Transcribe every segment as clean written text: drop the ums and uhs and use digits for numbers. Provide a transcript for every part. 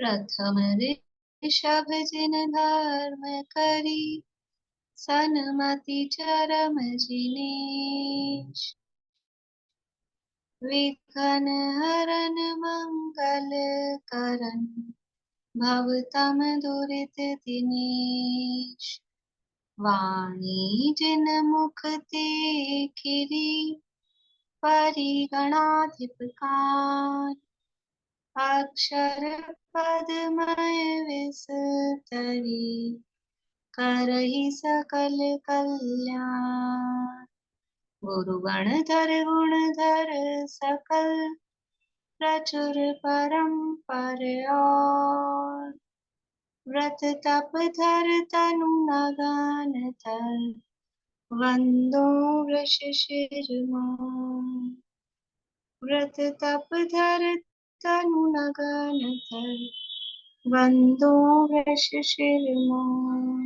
प्रथम ऋषभ जिन धर्म करी, सन्मति चरम जिनेश। विघ्न हरन मंगल करन, भवतम दुरित दिनेश। वाणी जिन मुख ते खिरी, परिगणाधिपकार। अक्षर पदमय विस्तरी, करहि सकल कल्याण। गुरुगणधर गुणधर सकल, प्रचुर परम्पर और। व्रत तप धर तनु नगन धर, वंदो वृषशिर मोर। व्रत तप धर तनु नगन धर, वंदो वृषशिर मोर।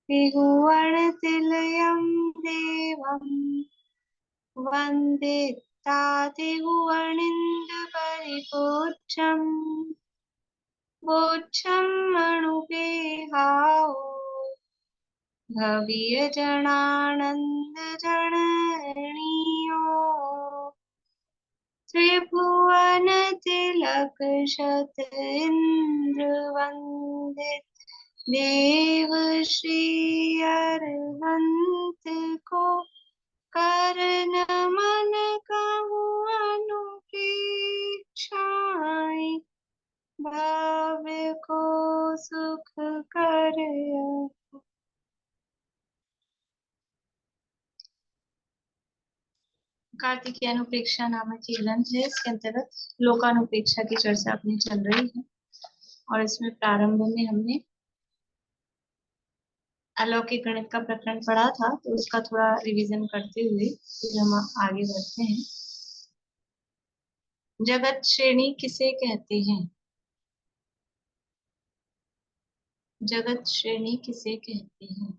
त्रिभुवन तिलयं देवं, वन्दितादिभुवनिन्द्र परिपूज्यं। बोच्छं मणुपेहाओ, भव्य जनानंद जननीयो। त्रिभुवन तिलक शत इंद्र वंदित, देव श्री अरहंत को। कर नमन कहूँ अनुपेक्षाएं, भाव्य को सुख कर। कार्तिकीय अनुप्रेक्षा नामक ये ग्रंथ है। इसके अंतर्गत लोकानुप्रेक्षा की चर्चा अपनी चल रही है और इसमें प्रारंभ में हमने अलौकिक गणित का प्रकरण पढ़ा था, तो उसका थोड़ा रिवीजन करते हुए फिर हम आगे बढ़ते हैं। जगत श्रेणी किसे कहते हैं? जगत श्रेणी किसे कहते हैं?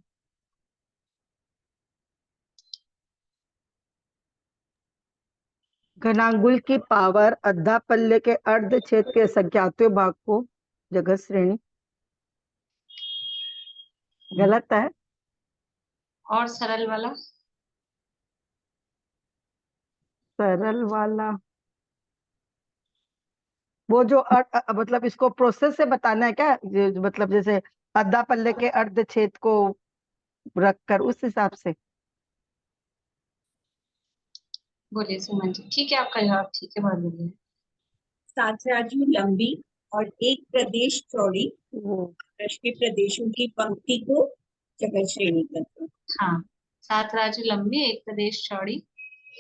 घनांगुल की पावर अद्धा पल्ले के अर्ध छेद के संख्यात्मक भाग को जगत श्रेणी। गलत है। और सरल वाला? सरल वाला वो जो मतलब इसको प्रोसेस से बताना है क्या? मतलब जैसे अद्धा पल्ले के अर्ध छेद को रखकर उस हिसाब से। बोलिए सुमन जी। ठीक है, आपका जवाब ठीक है, बहुत बढ़िया। 7 राजू लंबी और 1 प्रदेश चौड़ी, आकाश के प्रदेशों की पंक्ति को जगत श्रेणी कहते हैं। हाँ, 7 राजू लंबी 1 प्रदेश चौड़ी,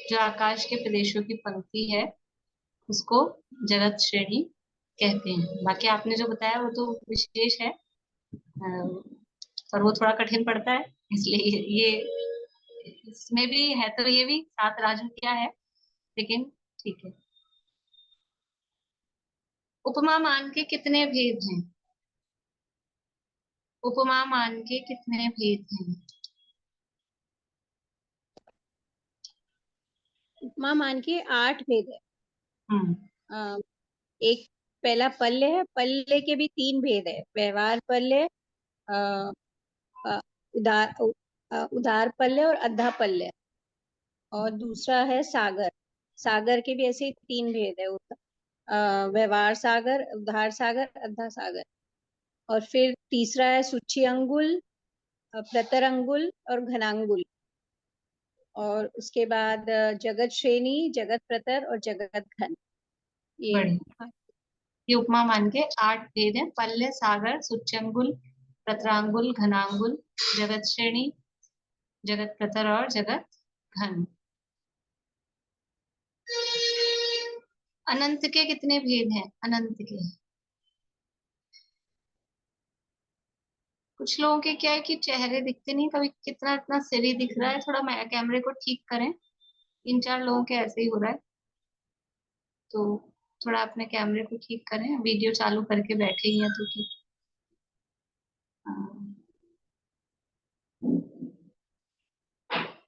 जो आकाश के प्रदेशों की पंक्ति है, उसको जगत श्रेणी कहते हैं। बाकी आपने जो बताया वो तो विशेष है, पर वो थोड़ा कठिन पड़ता है, इसलिए ये इसमें भी है, तो ये भी 7 राजू क्या है, लेकिन ठीक है। उपमा मान के कितने भेद हैं? उपमा मान के कितने भेद हैं? उपमा मान के 8 भेद है। एक पहला पल्ले है, पल्ले के भी 3 भेद है। व्यवहार पल्ले, उदार पल्ले और अद्धा पल्ले। और दूसरा है सागर। सागर के भी ऐसे ही 3 भेद है। व्यवहार सागर, उदार सागर, अद्धा सागर। और फिर तीसरा है सूची अंगुल, प्रतर अंगुल और घनांगुल। और उसके बाद जगत श्रेणी, जगत प्रतर और जगत घन। ये उपमा मान के 8 भेद हैं: पल्ले, सागर, सूच्यंगुल, प्रतरांगुल, घनांगुल, जगत श्रेणी, जगत प्रतर और जगत घन। अनंत के कितने भेद हैं? अनंत के कुछ लोगों के क्या है कि चेहरे दिखते नहीं, कभी कितना इतना सिर ही दिख रहा है। थोड़ा कैमरे को ठीक करें, 3-4 लोगों के ऐसे ही हो रहा है, तो थोड़ा अपने कैमरे को ठीक करें। वीडियो चालू करके बैठे ही हैं तो ठीक।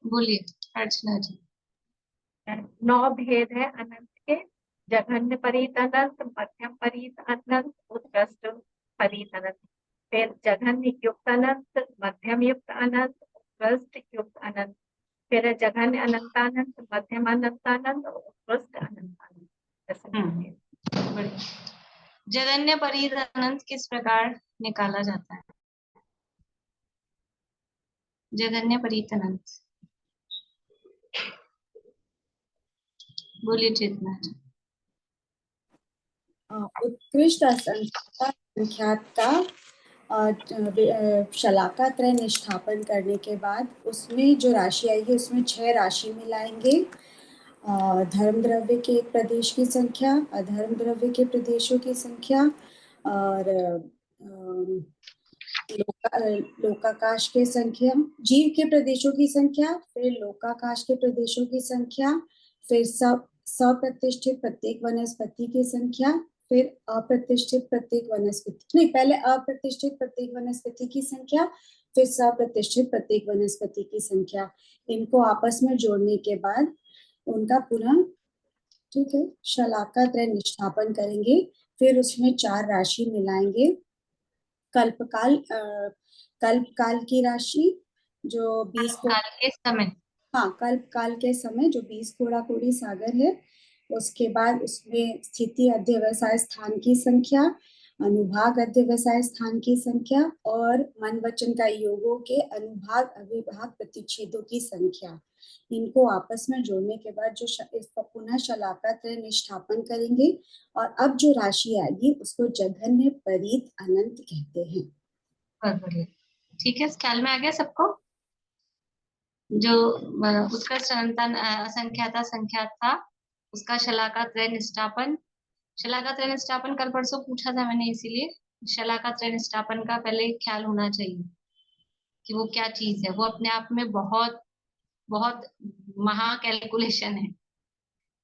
बोलिए अर्चना जी। 9 भेद है अनंत के, जघन्य परीत अनंत, मध्यम परीत अनंत, उत्कृष्ट परीत अनंत। फिर जघन्य युक्त अनंत, मध्यम युक्त अनंत, उत्कृष्ट युक्त अनंत। फिर जघन्य अनंतानंत, मध्यम अनंतानंत, उत्कृष्ट अनंतानंत। ऐसे करके। बढ़िया। जगन्य परीत अनंत किस प्रकार निकाला जाता है? जगन्य परीत अनंत बोलिए चेतना जी। उत्कृष्ट असंख्यात का शलाका त्रय निष्ठापन करने के बाद उसमें जो राशि आएगी उसमें 6 राशि मिलाएंगे। धर्म द्रव्य के एक प्रदेश की संख्या, अधर्म द्रव्य के प्रदेशों की संख्या और लोकाकाश के संख्या, जीव के प्रदेशों की संख्या, फिर लोकाकाश के प्रदेशों की संख्या, फिर सप्रतिष्ठित प्रत्येक वनस्पति की संख्या, फिर अप्रतिष्ठित प्रत्येक वनस्पति नहीं, पहले अप्रतिष्ठित प्रत्येक वनस्पति की संख्या, फिर सप्रतिष्ठित प्रत्येक वनस्पति की संख्या। इनको आपस में जोड़ने के बाद उनका पुनः ठीक है शलाका त्रय निष्ठापन करेंगे। फिर उसमें 4 राशि मिलाएंगे। कल्पकाल की राशि जो 20 काल के समय, हाँ कल्पकाल के समय जो 20 कोड़ा सागर है। उसके बाद उसमें स्थिति अध्यवसाय स्थान की संख्या, अनुभाग अध्यवसाय स्थान की संख्या और मन वचन का योगों के अनुभाग अविभाग प्रतिच्छेदों की संख्या। इनको आपस में जोड़ने के बाद जो इसका पुनः शलाका त्रय निष्ठापन करेंगे और अब जो राशि आएगी उसको जघन्य परीत अनंत कहते हैं। बहुत बढ़िया। ठीक है, ख्याल में आ गया सबको? जो उत्कृष्ट अनंत असंख्याता संख्यात था उसका शलाका त्रय निष्ठापन। शलाका त्रय निष्ठापन कल परसों पूछा था मैंने, इसीलिए शलाका त्रय निष्ठापन का पहले ख्याल होना चाहिए कि वो क्या चीज है। वो अपने आप में बहुत बहुत महा कैलकुलेशन है।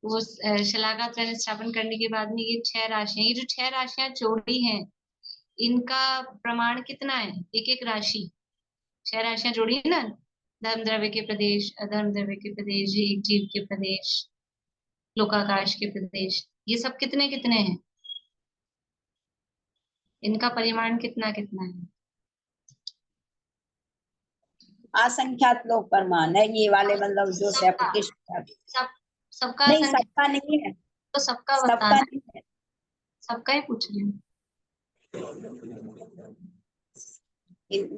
वो शलाका त्रय निष्ठापन करने के बाद में ये 6 राशियां, ये जो 6 राशियां जोड़ी हैं इनका प्रमाण कितना है? एक एक राशि 6 राशियां जोड़ी है ना, धर्म द्रव्य के प्रदेश, अधर्म द्रव्य के प्रदेश, एक जीव के प्रदेश, लोकाकाश के प्रदेश, ये सब कितने कितने हैं? इनका परिमाण कितना कितना है? असंख्यात लोक प्रमाण है ये वाले, मतलब जो सबका सबका नहीं, संख्या सबका नहीं है, तो सबका सबका बताना, नहीं है। सबका ही पूछ रही हूँ।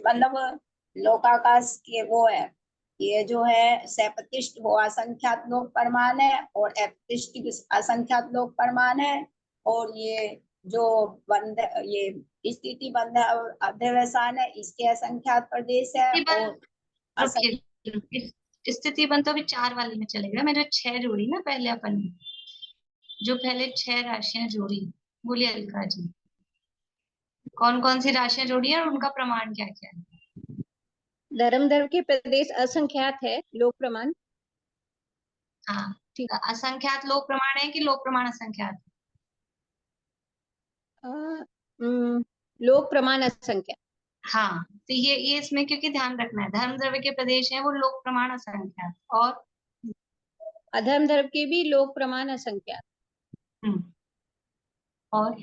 मतलब लोकाकाश के वो है, ये जो है सप्रतिष्ठ वो असंख्यात लोक प्रमाण है और अप्रतिष्ठित असंख्यात लोक प्रमाण है। और ये जो बंध ये स्थिति बंध अध्यवसान है इसके असंख्यात प्रदेश है। और स्थिति बन तो अभी 4 वाले में चलेगा। मैंने 6 जोड़ी ना पहले अपन ने, जो पहले 6 राशियां जोड़ी, बोलिए अलका जी कौन कौन सी राशियां जोड़ी है और उनका प्रमाण क्या क्या है? धर्म द्रव्य के प्रदेश असंख्यात है, लोक प्रमाण। हाँ, ठीक। असंख्यात लोक प्रमाण है कि लोक प्रमाण असंख्यात? लोक प्रमाण असंख्यात। हाँ, तो ये इसमें क्योंकि ध्यान रखना है, धर्म द्रव्य के प्रदेश है वो लोक प्रमाण असंख्यात, और अधर्म द्रव्य के भी लोक प्रमाण असंख्यात। और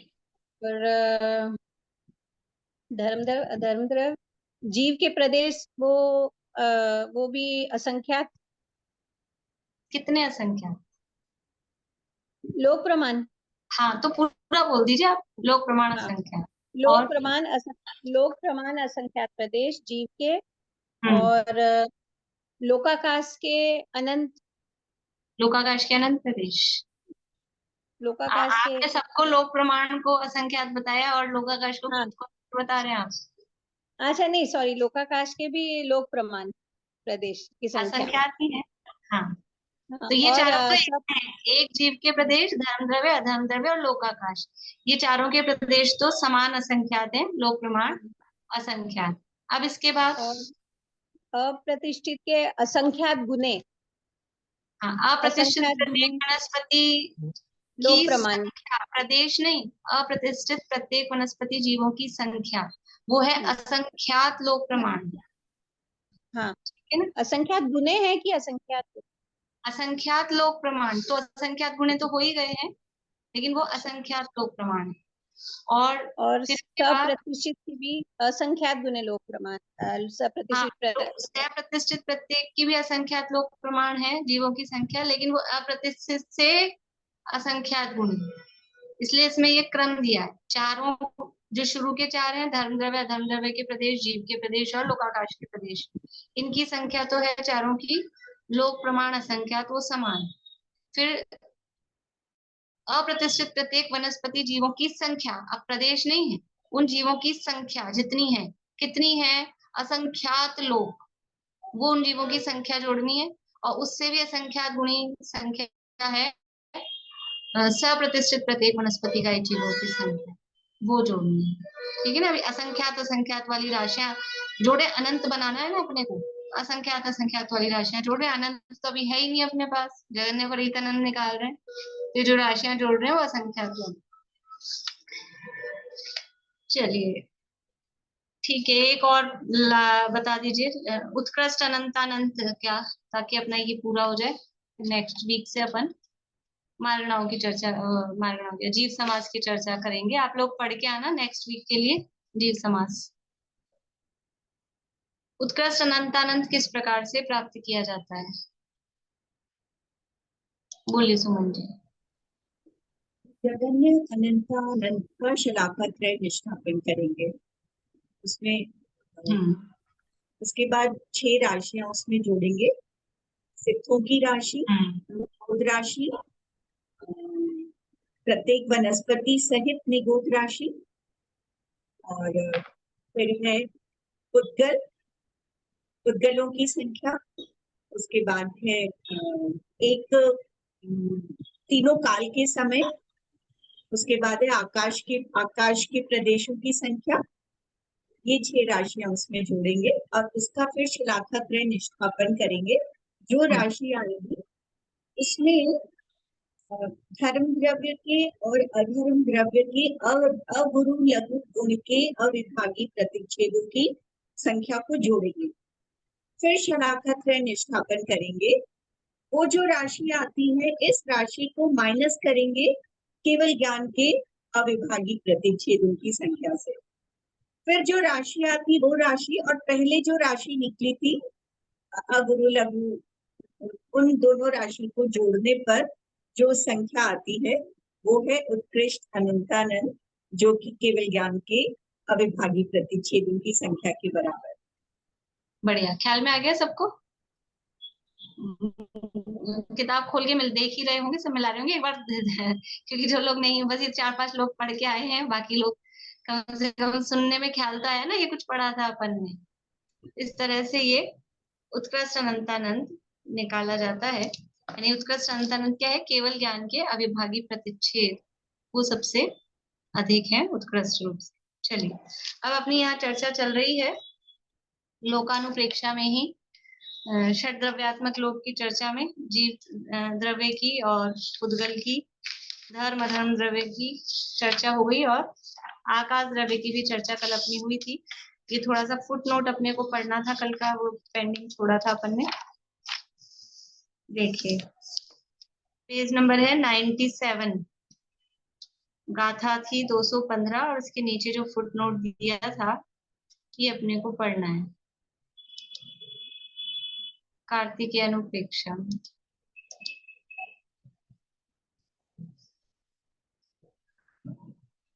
धर्म द्रव्य अधर्म द्रव्य जीव के प्रदेश वो भी असंख्यात। कितने असंख्यात? लोक प्रमाण। हाँ, तो पूरा बोल दीजिए आप, लोक प्रमाण असंख्यात। लोक प्रमाण असंख्यात प्रदेश जीव के, और लोकाकाश के अनंत, लोकाकाश के अनंत प्रदेश। लोकाकाश के आपने सबको लोक प्रमाण को असंख्यात बताया और लोकाकाश को खुद को बता रहे हैं आप। अच्छा नहीं, सॉरी, लोकाकाश के भी लोक प्रमाण प्रदेश की संख्या असंख्यात ही है। हाँ, तो ये चारों को एक जीव के प्रदेश, धर्म द्रव्य, अधर्म द्रव्य और लोकाकाश, ये चारों के प्रदेश तो समान असंख्यात हैं, लोक प्रमाण असंख्यात। अब इसके बाद अप्रतिष्ठित के असंख्यात गुने। हाँ, अप्रतिष्ठित प्रत्येक वनस्पति लोक प्रमाण, प्रदेश नहीं, अप्रतिष्ठित प्रत्येक वनस्पति जीवों की संख्या, वो है असंख्यात लोक प्रमाण। हाँ, असंख्यात गुने हैं कि असंख्यात? असंख्यात लोक प्रमाण, तो असंख्यात गुणे तो हो ही गए हैं। लेकिन वो असंख्यात लोक प्रमाण है। और फिर इसके बाद सप्रतिष्ठित की भी असंख्यात गुने लोक प्रमाण, हाँ, सप्रतिष्ठित तो अप्रतिष्ठित प्रत्येक की भी असंख्यात लोक प्रमाण है, जीवों की संख्या, लेकिन वो अप्रतिष्ठित से असंख्यात गुणी, इसलिए इसमें ये क्रम दिया है। चारों जो शुरू के चार हैं, धर्म द्रव्य, अधर्म द्रव्य के प्रदेश, जीव के प्रदेश और लोकाकाश के प्रदेश, इनकी संख्या तो है चारों की, लोक प्रमाण असंख्यात वो समान। फिर अप्रतिष्ठित प्रत्येक वनस्पति जीवों की संख्या, अब प्रदेश नहीं है, उन जीवों की संख्या जितनी है, कितनी है, असंख्यात लोक, वो उन जीवों की संख्या जोड़नी है। और उससे भी असंख्यात गुणी संख्या है सप्रतिष्ठित प्रत्येक वनस्पति का जीवों की संख्या, वो जोड़नी है। ठीक है ना। अभी असंख्यात असंख्यात वाली राशियां जोड़े, अनंत बनाना है ना अपने को, असंख्यात असंख्यात वाली राशियां जोड़ रहे हैं, अनंत तो अभी है ही नहीं अपने पास, जगन्य परित अनंत निकाल रहे हैं, तो जो राशियां जोड़ रहे हैं वो असंख्यात जोड़। चलिए ठीक है, एक और बता दीजिए, उत्कृष्ट अनंतानंत क्या, ताकि अपना ये पूरा हो जाए। नेक्स्ट वीक से अपन मारणाओं की चर्चा, मारणाओं की जीव समास की चर्चा करेंगे। आप लोग पढ़ के आना नेक्स्ट वीक के लिए जीव समास। उत्कृष्ट अनंतानंत किस प्रकार से प्राप्त किया जाता है, बोलिए सुमन जी। जगन्य अनंतानंद का शलाकात्रय निष्ठापन करेंगे उसमें। उसके बाद 6 राशियां उसमें जोड़ेंगे, सिद्धों की राशि, निगोध राशि, प्रत्येक वनस्पति सहित निगोध राशि, और फिर है पुद्गल, पुद्गलों की संख्या। उसके बाद है एक तीनों काल के समय। उसके बाद है आकाश के प्रदेशों की संख्या। ये 6 राशियां उसमें जोड़ेंगे और उसका फिर शलाकात्रय निष्ठापन करेंगे। जो राशि आएगी उसमें धर्म द्रव्य के और अधर्म द्रव्य के अगुरु लघु गुण के अविभागी प्रतिच्छेदों की संख्या को जोड़ेंगे, फिर शलाकात्रय निष्ठापन करेंगे। वो जो राशि आती है, इस राशि को माइनस करेंगे केवल ज्ञान के अविभागी प्रतिच्छेदों की संख्या से। फिर जो राशि आती वो राशि और पहले जो राशि निकली थी अगुरु लघु, उन दोनों राशि को जोड़ने पर जो संख्या आती है वो है उत्कृष्ट अनंतानंद, जो कि केवल ज्ञान के अविभागी प्रतिच्छेदों की संख्या के बराबर। बढ़िया, ख्याल में आ गया सबको। किताब खोल के मिल देख ही रहे होंगे, सब मिला रहे होंगे एक बार क्योंकि जो लोग नहीं, बस ये 4-5 लोग पढ़ के आए हैं, बाकी लोग कम से कम सुनने में ख्याल तो आया ना, ये कुछ पढ़ा था अपन ने। इस तरह से ये उत्कृष्ट अनंतानंद निकाला जाता है। यानी उत्कृष्ट अनंतानंद क्या है, केवल ज्ञान के अविभागी प्रतिच्छेद, वो सबसे अधिक है उत्कृष्ट रूप से। चलिए अब अपनी यहाँ चर्चा चल रही है लोकानुप्रेक्षा में ही, षड द्रव्यात्मक लोक की चर्चा में जीव द्रव्य की और पुद्गल की, धर्म अधर्म द्रव्य की चर्चा हो गई, और आकाश द्रव्य की भी चर्चा कल अपनी हुई थी। ये थोड़ा सा फुट नोट अपने को पढ़ना था कल का, वो पेंडिंग छोड़ा था अपन ने। देखिए पेज नंबर है 97, गाथा थी 215, और उसके नीचे जो फुट नोट दिया था ये अपने को पढ़ना है, कार्तिकेय अनुप्रेक्षा।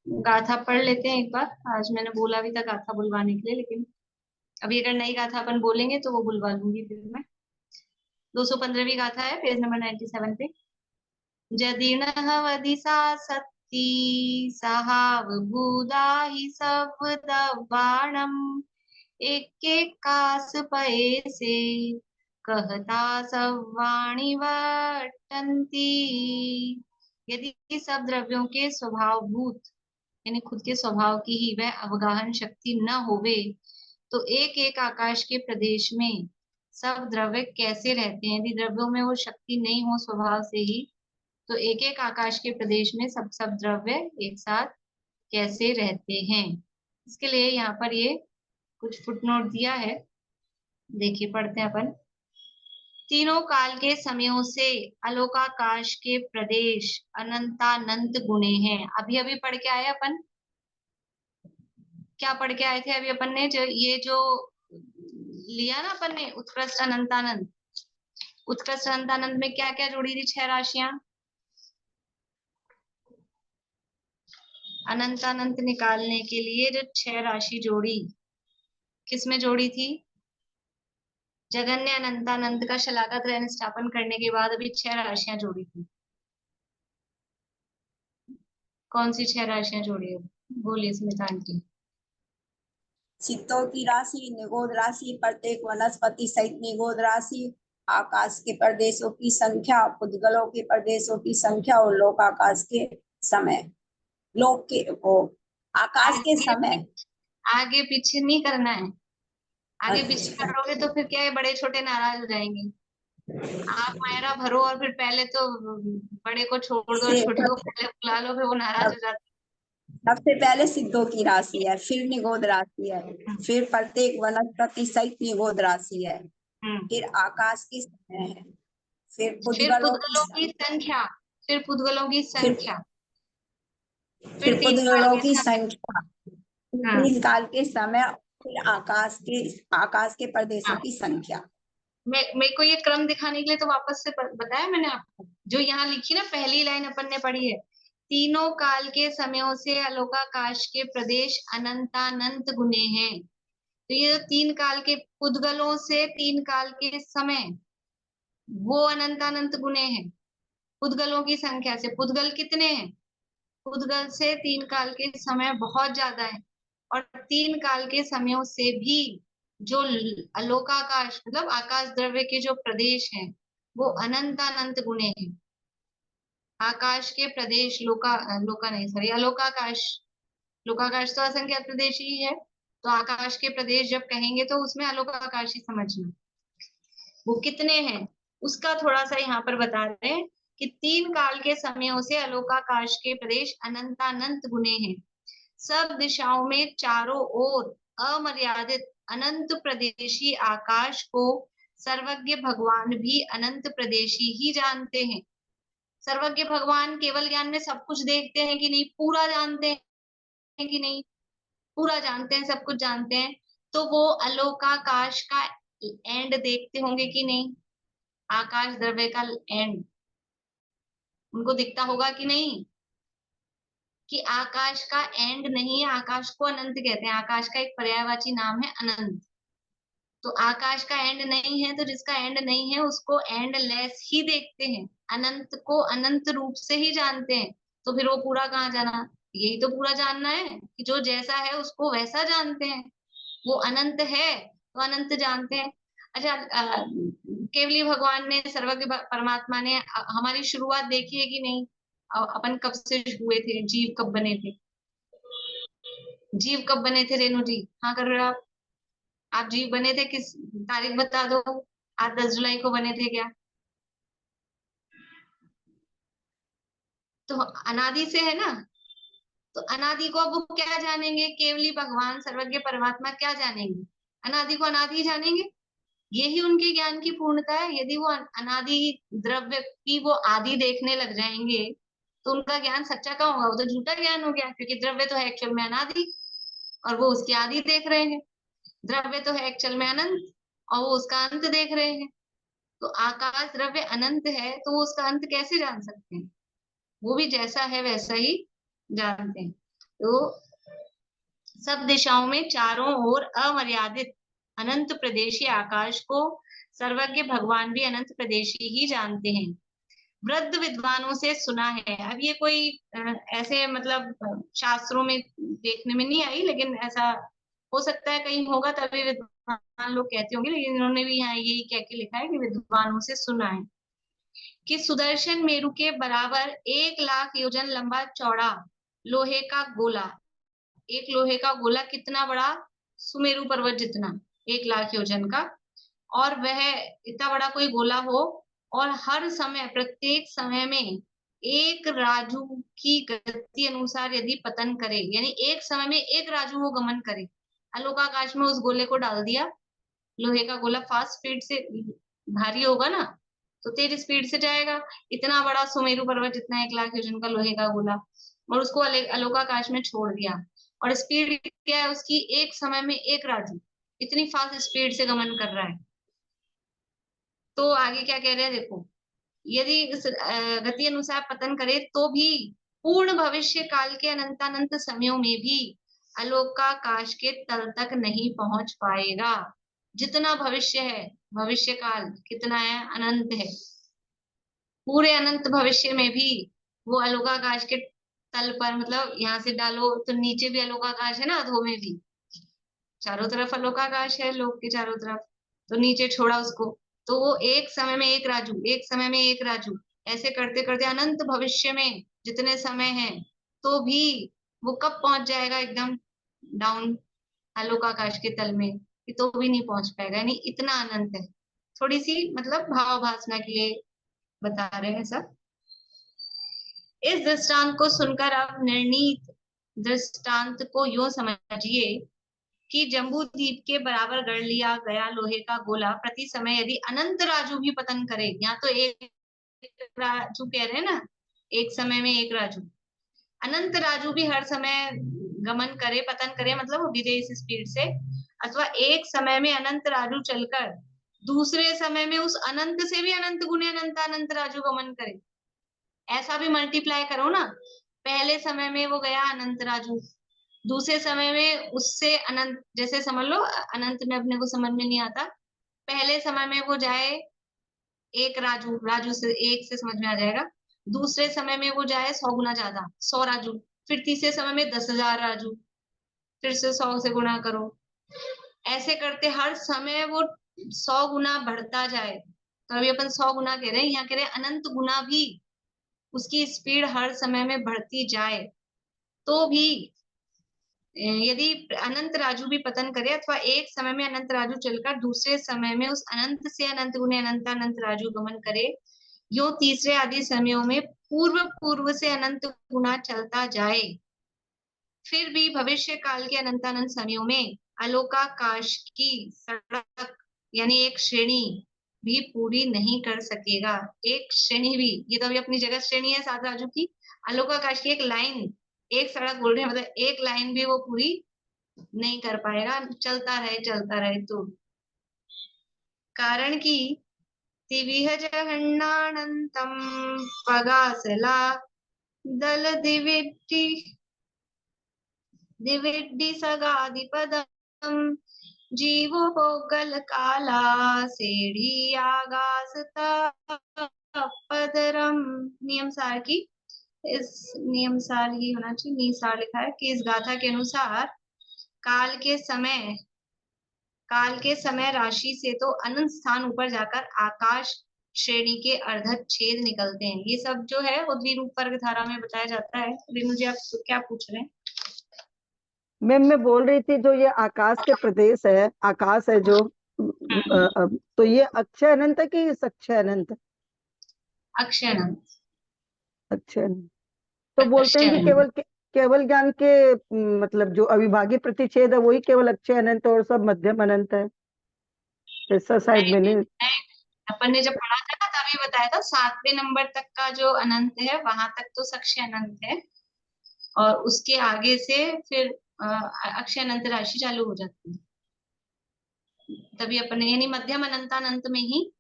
गाथा पढ़ लेते हैं एक बार। आज मैंने बोला भी था गाथा बुलवाने के लिए, लेकिन अभी अगर नई गाथा अपन बोलेंगे तो वो बुलवा लूंगी फिर मैं। 215वीं गाथा है, पेज नंबर 97 पे। जदिणहवदिसा सत्ती सहावभूदा हि सवदवाणम् एक एक कास पये से कहता सवाणी वटंती। यदि सब द्रव्यों के स्वभावभूत, यानी खुद के स्वभाव की ही वह अवगाहन शक्ति न होवे, तो एक एक आकाश के प्रदेश में सब द्रव्य कैसे रहते हैं। यदि द्रव्यों में वो शक्ति नहीं हो स्वभाव से ही, तो एक एक आकाश के प्रदेश में सब सब द्रव्य एक साथ कैसे रहते हैं। इसके लिए यहाँ पर ये कुछ फुटनोट दिया है, देखिए पढ़ते हैं अपन। तीनों काल के समयों से अलोकाकाश के प्रदेश अनंतानंत गुणे हैं। अभी अभी पढ़ के आए अपन, क्या पढ़ के आए थे अभी अपन ने? जो ये जो लिया ना अपन ने उत्कृष्ट अनंतानंद, उत्कृष्ट अनंतानंद में क्या क्या जोड़ी थी? 6 राशियां। अनंतानंत निकालने के लिए जो 6 राशि जोड़ी, किसमें जोड़ी थी? जगन्य अनंतानंद का शलाका त्रयन स्थापन करने के बाद अभी 6 राशियां जोड़ी थी। कौन सी 6 राशियां जोड़ी है? बोलिए स्मिता आंटी। सिद्धों की राशि, निगोद राशि, प्रत्येक वनस्पति सहित निगोद राशि, आकाश के प्रदेशों की संख्या, पुद्गलों के प्रदेशों की संख्या और लोकाकाश के समय, लोक के वो आकाश के समय। आगे पीछे नहीं करना है। आगे पीछे करोगे तो फिर क्या है, बड़े छोटे नाराज हो जाएंगे। आप मायरा भरो और फिर पहले तो बड़े को छोड़ दो, छोटे को पहले बुला लो, फिर वो नाराज हो जाते सबसे पहले सिद्धों की राशि है, फिर निगोद राशि है, फिर प्रत्येक वनस्पति सहित निगोद राशि है, हैं। फिर आकाश की समय है, फिर फिर पुद्गलों पुद्गलों की संख्या, फिर पुद्गलों की संख्या, फिर तीन काल पुद्गलों के की समय। संख्या, हाँ, 3 काल के समय, फिर आकाश के प्रदेशों हाँ। की संख्या। मेरे को ये क्रम दिखाने के लिए तो वापस से बताया मैंने आपको। जो यहाँ लिखी ना पहली लाइन अपन ने पढ़ी है, तीनों काल के समयों से अलोकाकाश के प्रदेश अनंतानंत गुने हैं। तो ये 3 काल के पुद्गलों से 3 काल के समय, वो अनंतानंत गुने हैं। पुद्गलों की संख्या से, पुद्गल कितने हैं? पुद्गल से 3 काल के समय बहुत ज्यादा है। और 3 काल के समयों से भी जो अलोकाकाश मतलब आकाश द्रव्य के जो प्रदेश हैं वो अनंतानंत गुणे हैं। आकाश के प्रदेश लोका नहीं, सॉरी, अलोकाकाश। लोकाकाश तो असंख्य प्रदेश ही है, तो आकाश के प्रदेश जब कहेंगे तो उसमें अलोकाकाश ही समझना। वो कितने हैं उसका थोड़ा सा यहाँ पर बता रहे हैं कि 3 काल के समयों से अलोकाकाश के प्रदेश अनंतानंत गुणे हैं। सब दिशाओं में चारों ओर अमर्यादित अनंत प्रदेशी आकाश को सर्वज्ञ भगवान भी अनंत प्रदेशी ही जानते हैं। सर्वज्ञ भगवान केवल ज्ञान में सब कुछ देखते हैं कि नहीं? पूरा जानते हैं कि नहीं? पूरा जानते हैं, सब कुछ जानते हैं। तो वो अलोकाकाश का एंड देखते होंगे कि नहीं? आकाश द्रव्य का एंड उनको दिखता होगा कि नहीं? कि आकाश का एंड नहीं है, आकाश को अनंत कहते हैं। आकाश का एक पर्यायवाची नाम है अनंत। तो आकाश का एंड नहीं है, तो जिसका एंड नहीं है उसको एंड लेस ही देखते हैं, अनंत को अनंत रूप से ही जानते हैं। तो फिर वो पूरा कहाँ जाना? यही तो पूरा जानना है कि जो जैसा है उसको वैसा जानते हैं। वो अनंत है तो अनंत जानते हैं। अच्छा, केवली भगवान ने, सर्वज्ञ परमात्मा ने हमारी शुरुआत देखी है कि नहीं? अपन कब से हुए थे? जीव कब बने थे? जीव कब बने थे रेणु जी? हाँ कर रहे हो आप जीव बने थे किस तारीख बता दो? आज 10 जुलाई को बने थे क्या? तो अनादि से है ना। तो अनादि को अब वो क्या जानेंगे? केवली भगवान सर्वज्ञ परमात्मा क्या जानेंगे? अनादि को अनादि जानेंगे। यही उनके ज्ञान की पूर्णता है। यदि वो अनादि द्रव्य की वो आदि देखने लग जाएंगे तो उनका ज्ञान सच्चा कहाँ होगा? वो तो झूठा ज्ञान हो गया, क्योंकि द्रव्य तो है एक्चुअल में अनादि और वो उसकी आदि देख रहे हैं। द्रव्य तो है एक्चुअल में अनंत और वो उसका अंत देख रहे हैं। तो आकाश द्रव्य अनंत है तो वो उसका अंत कैसे जान सकते हैं? वो भी जैसा है वैसा ही जानते हैं। तो सब दिशाओं में चारों ओर अमर्यादित अनंत प्रदेशी आकाश को सर्वज्ञ भगवान भी अनंत प्रदेशी ही जानते हैं। वृद्ध विद्वानों से सुना है। अब ये कोई ऐसे मतलब शास्त्रों में देखने में नहीं आई, लेकिन ऐसा हो सकता है कहीं होगा तभी विद्वान लोग कहते होंगे, लेकिन इन्होंने भी यहाँ यही कह के लिखा है कि विद्वानों से सुना है कि सुदर्शन मेरु के बराबर 1,00,000 योजन लंबा चौड़ा लोहे का गोला, एक लोहे का गोला कितना बड़ा? सुमेरु पर्वत जितना, 1,00,000 योजन का। और वह इतना बड़ा कोई गोला हो और हर समय प्रत्येक समय में एक राजू की गति अनुसार यदि पतन करे, यानी एक समय में एक राजू वो गमन करे। अलोकाकाश में उस गोले को डाल दिया, लोहे का गोला फास्ट स्पीड से भारी होगा ना तो तेज स्पीड से जाएगा। इतना बड़ा सुमेरु पर्वत जितना 1 लाख योजन का लोहे का गोला, और उसको अलोकाकाश में छोड़ दिया, और स्पीड क्या है उसकी, एक समय में 1 राजू, इतनी फास्ट स्पीड से गमन कर रहा है। तो आगे क्या कह रहे हैं देखो, यदि इस गति अनुसार पतन करे तो भी पूर्ण भविष्य काल के अनंतानंत समयों में भी अलोकाकाश के तल तक नहीं पहुंच पाएगा। जितना भविष्य है, भविष्य काल कितना है, अनंत है, पूरे अनंत भविष्य में भी वो अलोकाकाश के तल पर, मतलब यहाँ से डालो तो नीचे भी अलोकाकाश है ना, अधो में भी, चारों तरफ अलोकाकाश है, लोक के चारों तरफ, तो नीचे छोड़ा उसको, तो वो एक समय में 1 राजू, एक समय में 1 राजू, ऐसे करते करते अनंत भविष्य में जितने समय है, तो भी वो कब पहुंच जाएगा एकदम डाउन आलोकाकाश के तल में, कि तो भी नहीं पहुंच पाएगा, यानी इतना अनंत है। थोड़ी सी मतलब भाव भासना के लिए बता रहे हैं सब। इस दृष्टांत को सुनकर आप निर्णीत दृष्टांत को यूं समझिए कि जम्बू द्वीप के बराबर गढ़ लिया गया लोहे का गोला प्रति समय यदि अनंत राजू भी पतन करे, यहाँ तो 1 राजू कह रहे हैं ना, एक समय में 1 राजू, अनंत राजू भी हर समय गमन करे, पतन करे, मतलब वो गिरे इस स्पीड से, अथवा एक समय में अनंत राजू चलकर दूसरे समय में उस अनंत से भी अनंत गुने अनंत अनंत राजू गमन करे, ऐसा भी मल्टीप्लाई करो ना, पहले समय में वो गया अनंत राजू, दूसरे समय में उससे अनंत, जैसे समझ लो अनंत में अपने को समझ में नहीं आता, पहले समय में वो जाए 1 राजू, राजू से 1 से समझ में आ जाएगा, दूसरे समय में वो जाए 100 गुना ज्यादा, 100 राजू, फिर तीसरे समय में 10,000 राजू, फिर से 100 से गुणा करो, ऐसे करते हर समय वो 100 गुना बढ़ता जाए। तो अभी अपन 100 गुना कह रहे हैं, यहाँ कह रहे हैं अनंत गुना भी उसकी स्पीड हर समय में बढ़ती जाए, तो भी यदि अनंत राजू भी पतन करे अथवा एक समय में अनंत राजू चलकर दूसरे समय में उस अनंत से अनंत गुने अनंत अनंत राजू गमन करे, यो तीसरे आदि समयों में पूर्व पूर्व से अनंत गुना चलता जाए, फिर भी भविष्य काल के अनंतानंत समयों में अलोकाकाश की सड़क यानी एक श्रेणी भी पूरी नहीं कर सकेगा। एक श्रेणी भी, ये तो अभी अपनी जगह श्रेणी है 7 राजू की, अलोकाकाश की एक लाइन, एक सड़क बोल रहे हैं, मतलब एक लाइन भी वो पूरी नहीं कर पाएगा, चलता रहे तो। कारण कि दिविह जहन्नानंतम पगासला दल दिविड्डि दिविड्डि सगादिपदम जीवो पोगल काला सेढ़ी आगासता पदरम। नियम सार की, इस नियम सार ही होना चाहिए, निसार लिखा है कि इस गाथा के अनुसार काल के समय राशि से तो अनंत स्थान ऊपर जाकर आकाश श्रेणी के अर्धक छेद निकलते हैं। ये सब जो है वो द्विरूप वर्ग धारा में बताया जाता है। रेणु जी आप क्या पूछ रहे हैं? मैम मैं बोल रही थी जो ये आकाश के प्रदेश है, आकाश है जो तो ये अक्षय अनंत है कि सक्षय अनंत? अक्षय अनंत। अक्षय अनंत। तो बोलते अक्षय हैं कि अनंत। केवल ज्ञान के मतलब जो अविभाज्य प्रतिच्छेद है वही केवल अक्षय अनंत है और सब मध्यम अनंत है, ऐसा शायद नहीं, मैंने। नहीं, अपन ने जब पढ़ा था ना तभी बताया था 7वें नंबर तक का जो अनंत है वहां तक तो सक्षय अनंत है, और उसके आगे से फिर अक्षय अनंत राशि चालू हो जाती है। तभी अपन यानी मध्यम अनंतानंत में ही,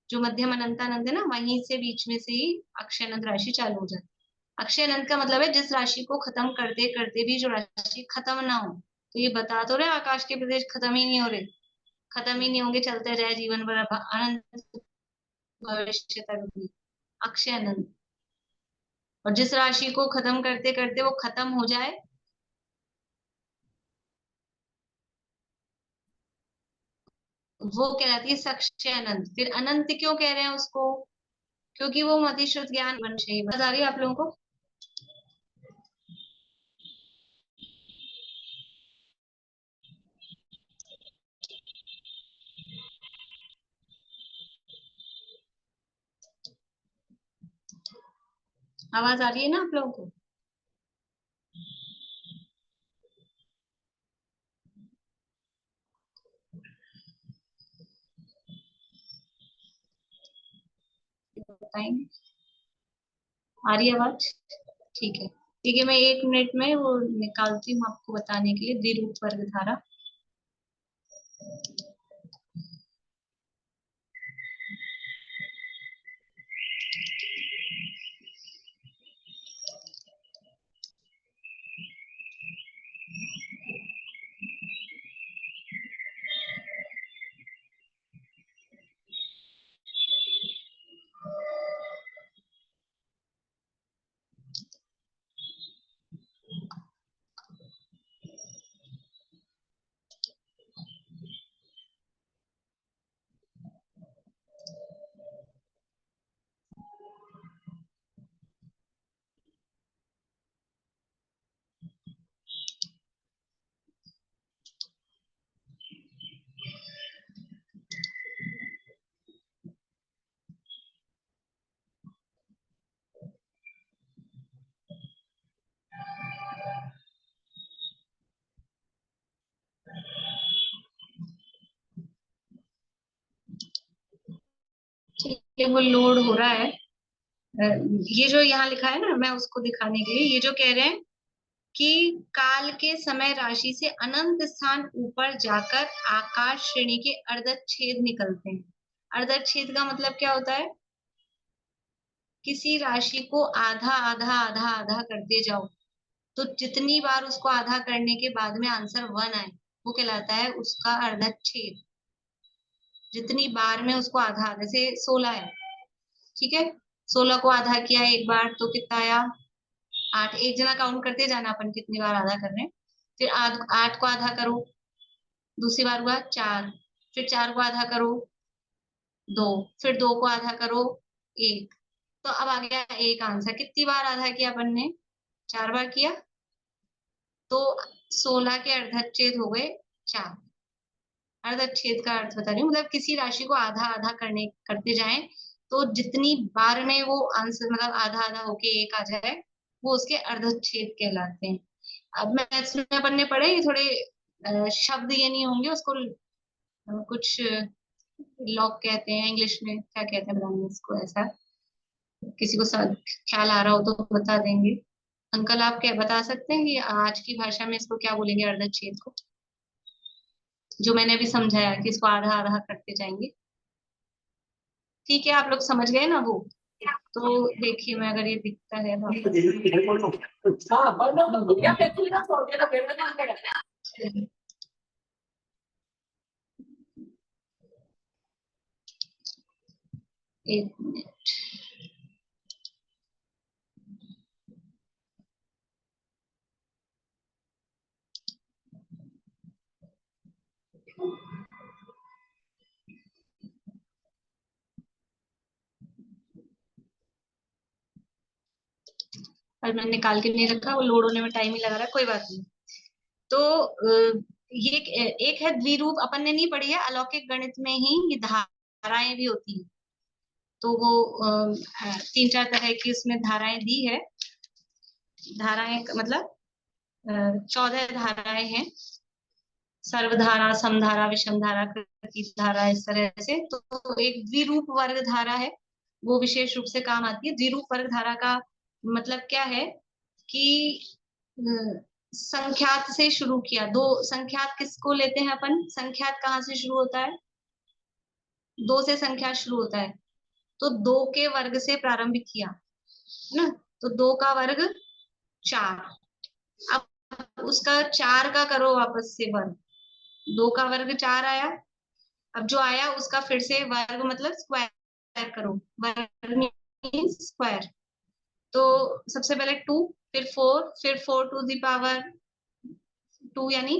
जो मध्यम अनंतानंत है ना वहीं से बीच में से ही अक्षय अनंत राशि चालू हो जाती है। अक्षय अनंत का मतलब है जिस राशि को खत्म करते करते भी जो राशि खत्म ना हो। तो ये बता तो रहे आकाश के प्रदेश खत्म ही नहीं हो रहे, खत्म ही नहीं होंगे, चलते जाए जीवन भर अनंत भविष्य तक भी, अक्षय अनंत। और जिस राशि को खत्म करते करते वो खत्म हो जाए, वो कहलाती है सक्षय अनंत। फिर अनंत क्यों कह रहे हैं उसको? क्योंकि वो मतिश्रुत ज्ञान बन चाहिए। बता रही है आप लोगों को? आवाज आ रही है ना आप लोगों को? बताएंगे। आ रही है आवाज? ठीक है, ठीक है, मैं 1 मिनट में वो निकालती हूँ आपको बताने के लिए द्विरूप वर्ग धारा। ठीक है, वो लोड हो रहा है। ये जो यहाँ लिखा है ना, मैं उसको दिखाने के लिए, ये जो कह रहे हैं कि काल के समय राशि से अनंत स्थान ऊपर जाकर आकाश श्रेणी के अर्धच्छेद निकलते हैं। अर्धच्छेद का मतलब क्या होता है? किसी राशि को आधा आधा आधा आधा करते जाओ, तो जितनी बार उसको आधा करने के बाद में आंसर 1 आए, वो कहलाता है उसका अर्धच्छेद। जितनी बार में उसको आधा, जैसे 16 है, ठीक है, 16 को आधा किया एक बार तो कितना आया? 8। एक जना काउंट करते जाना अपन कितनी बार आधा कर रहे हैं। फिर 8 को आधा करो, दूसरी बार हुआ 4, फिर 4 को आधा करो 2, फिर 2 को आधा करो 1। तो अब आ गया एक आंसर। कितनी बार आधा किया अपन ने? 4 बार किया, तो 16 के अर्धच्छेद हो गए 4। अर्धच्छेद का अर्थ बता रही हूँ, मतलब किसी राशि को आधा आधा करते जाएं, तो जितनी बार में वो आंसर मतलब आधा आधा होके 1 आ जाए, वो उसके अर्धच्छेद कहलाते हैं। अब मैथ्स में अपन ने पढ़े, ये थोड़े शब्द ये नहीं होंगे, उसको कुछ लॉग कहते हैं, इंग्लिश में क्या कहते हैं बताएंगे इसको, ऐसा किसी को ख्याल आ रहा हो तो बता देंगे। अंकल आप क्या बता सकते हैं कि आज की भाषा में इसको क्या बोलेंगे अर्धच्छेद को, जो मैंने अभी समझाया कि इसको आधा आधा करते जाएंगे? ठीक है, आप लोग समझ गए ना वो? तो देखिए, मैं अगर ये दिखता है एक मिनट। और मैंने निकाल के नहीं रखा, वो लोड होने में टाइम ही लगा रहा है, कोई बात नहीं। तो ये एक है द्विरूप, अपन ने नहीं पढ़ी है, अलौकिक गणित में ही ये धाराएं भी होती है। तो वो 3-4 तरह की उसमें धाराएं दी है। धाराएं मतलब 14 धाराएं हैं, सर्वधारा, समधारा, विषमधारा, कृति धारा, इस तरह से। तो एक द्विरूप वर्ग धारा है, वो विशेष रूप से काम आती है। द्विरूप वर्ग धारा का मतलब क्या है कि संख्यात से शुरू किया। दो संख्यात किसको लेते हैं अपन? संख्यात कहाँ से शुरू होता है? 2 से संख्यात शुरू होता है, तो 2 के वर्ग से प्रारंभ किया, है ना? तो 2 का वर्ग 4। अब उसका 4 का करो वापस से वर्ग, 2 का वर्ग 4 आया। अब जो आया उसका फिर से वर्ग मतलब स्क्वायर करो, वर्ग मींस स्क्वायर। तो सबसे पहले 2, फिर 4, फिर 4 टू दी पावर 2 यानी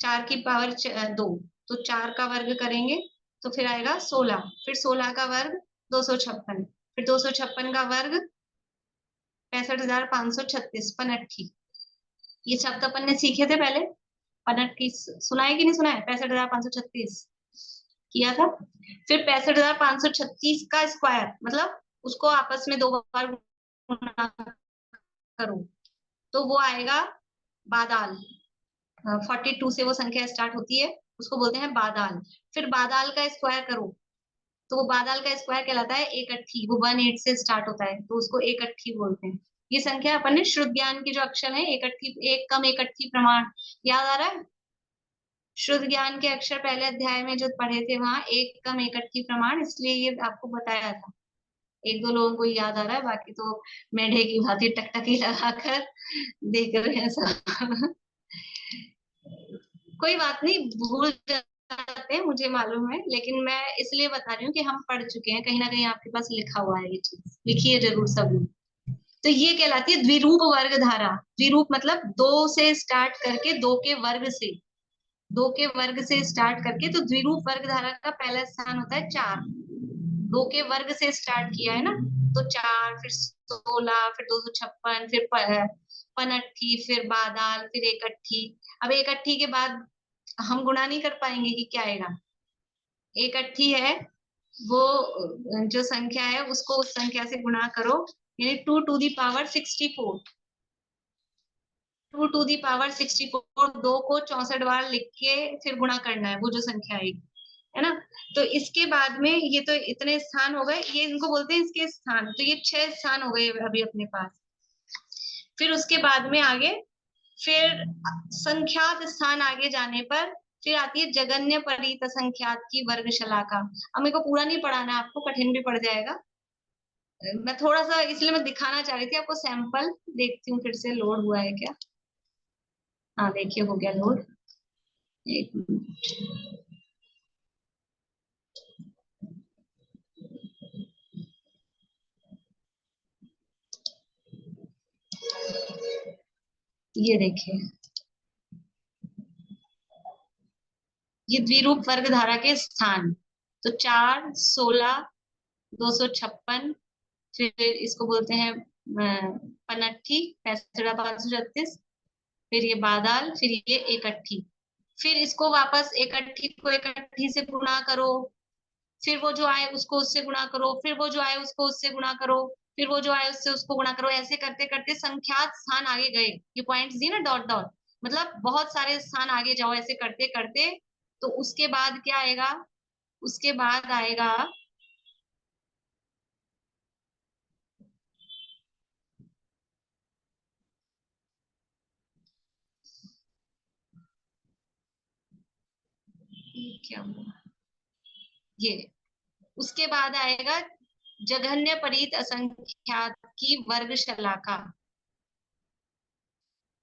4 की पावर 2, तो 4 का वर्ग करेंगे तो फिर आएगा 16, फिर 16 का वर्ग 256, फिर 256 का वर्ग 65,536, पनट्ठी। ये शब्द अपन ने सीखे थे पहले, पनट्ठी सुना है कि नहीं सुना है? 65,536 किया था। फिर 65,536 का स्क्वायर मतलब उसको आपस में 2 बार गुणा करो, तो वो आएगा बादाल। 42 से वो संख्या स्टार्ट होती है, उसको बोलते हैं बादाल। फिर बादाल का स्क्वायर करो तो वो बादल का स्क्वायर कहलाता है एक अट्ठी, वो 1/8 से स्टार्ट होता है तो उसको एक अट्ठी बोलते हैं। ये संख्या अपन ने शुद्ध ज्ञान के जो अक्षर है एक अट्ठी, एक कम एक अट्ठी प्रमाण, याद आ रहा है? शुद्ध ज्ञान के अक्षर पहले अध्याय में जो पढ़े थे वहां एक कम एक अट्ठी प्रमाण, इसलिए ये आपको बताया था। एक दो लोगों को याद आ रहा है, बाकी तो मेढे की भांति टकटकी लगाकर देख रहे हैं सब। कोई बात नहीं, भूल जाते हैं, मुझे मालूम है, लेकिन मैं इसलिए बता रही हूँ कि हम पढ़ चुके हैं, कहीं ना कहीं आपके पास लिखा हुआ है ये चीज, लिखिए जरूर सब लोग। तो ये कहलाती है द्विरूप वर्ग धारा। द्विरूप मतलब दो से स्टार्ट करके दो के वर्ग से, दो के वर्ग से स्टार्ट करके, तो द्विरूप वर्ग धारा का पहला स्थान होता है 4। दो के वर्ग से स्टार्ट किया है ना, तो 4, फिर 16, फिर 256, फिर पनअट्ठी, फिर बादाल, फिर एक अट्ठी। अब एक अट्ठी के बाद हम गुणा नहीं कर पाएंगे कि क्या आएगा। एक अट्ठी है वो जो संख्या है उसको उस संख्या से गुणा करो, यानी 2 to the power 64। 2 to the power 64, 2 को 64 बार लिख के फिर गुणा करना है, वो जो संख्या आएगी, है ना। तो इसके बाद में ये तो इतने स्थान हो गए, ये इनको बोलते हैं इसके स्थान, तो ये 6 स्थान हो गए अभी अपने पास। फिर उसके बाद में आगे फिर संख्यात स्थान आगे जाने पर फिर आती है जगन्य परित संख्यात की वर्ग शलाका। अब मेरे को पूरा नहीं पढ़ाना, आपको कठिन भी पड़ जाएगा, मैं थोड़ा सा इसलिए मैं दिखाना चाह रही थी आपको सैंपल। देखती हूँ फिर से लोड हुआ है क्या। हाँ देखिए हो गया लोड, एक मिनट। ये देखिए, ये द्विरूप वर्ग धारा के स्थान, तो 4, 16, 256, फिर इसको बोलते हैं पनट्ठी 6536, फिर ये बादाल, फिर ये एक अट्ठी। फिर इसको वापस एक अट्ठी को एक अट्ठी से गुणा करो, फिर वो जो आए उसको उससे गुणा करो, फिर वो जो आए उसको उससे गुणा करो, फिर वो जो आए उससे उसको गुणा करो। ऐसे करते करते संख्यात स्थान आगे गए, ये पॉइंट्स दिए ना डॉट डॉट, मतलब बहुत सारे स्थान आगे जाओ ऐसे करते करते। तो उसके बाद क्या आएगा, उसके बाद आएगा क्या हुआ, ये उसके बाद आएगा जघन्य परीत असंख्यात की वर्ग शलाका।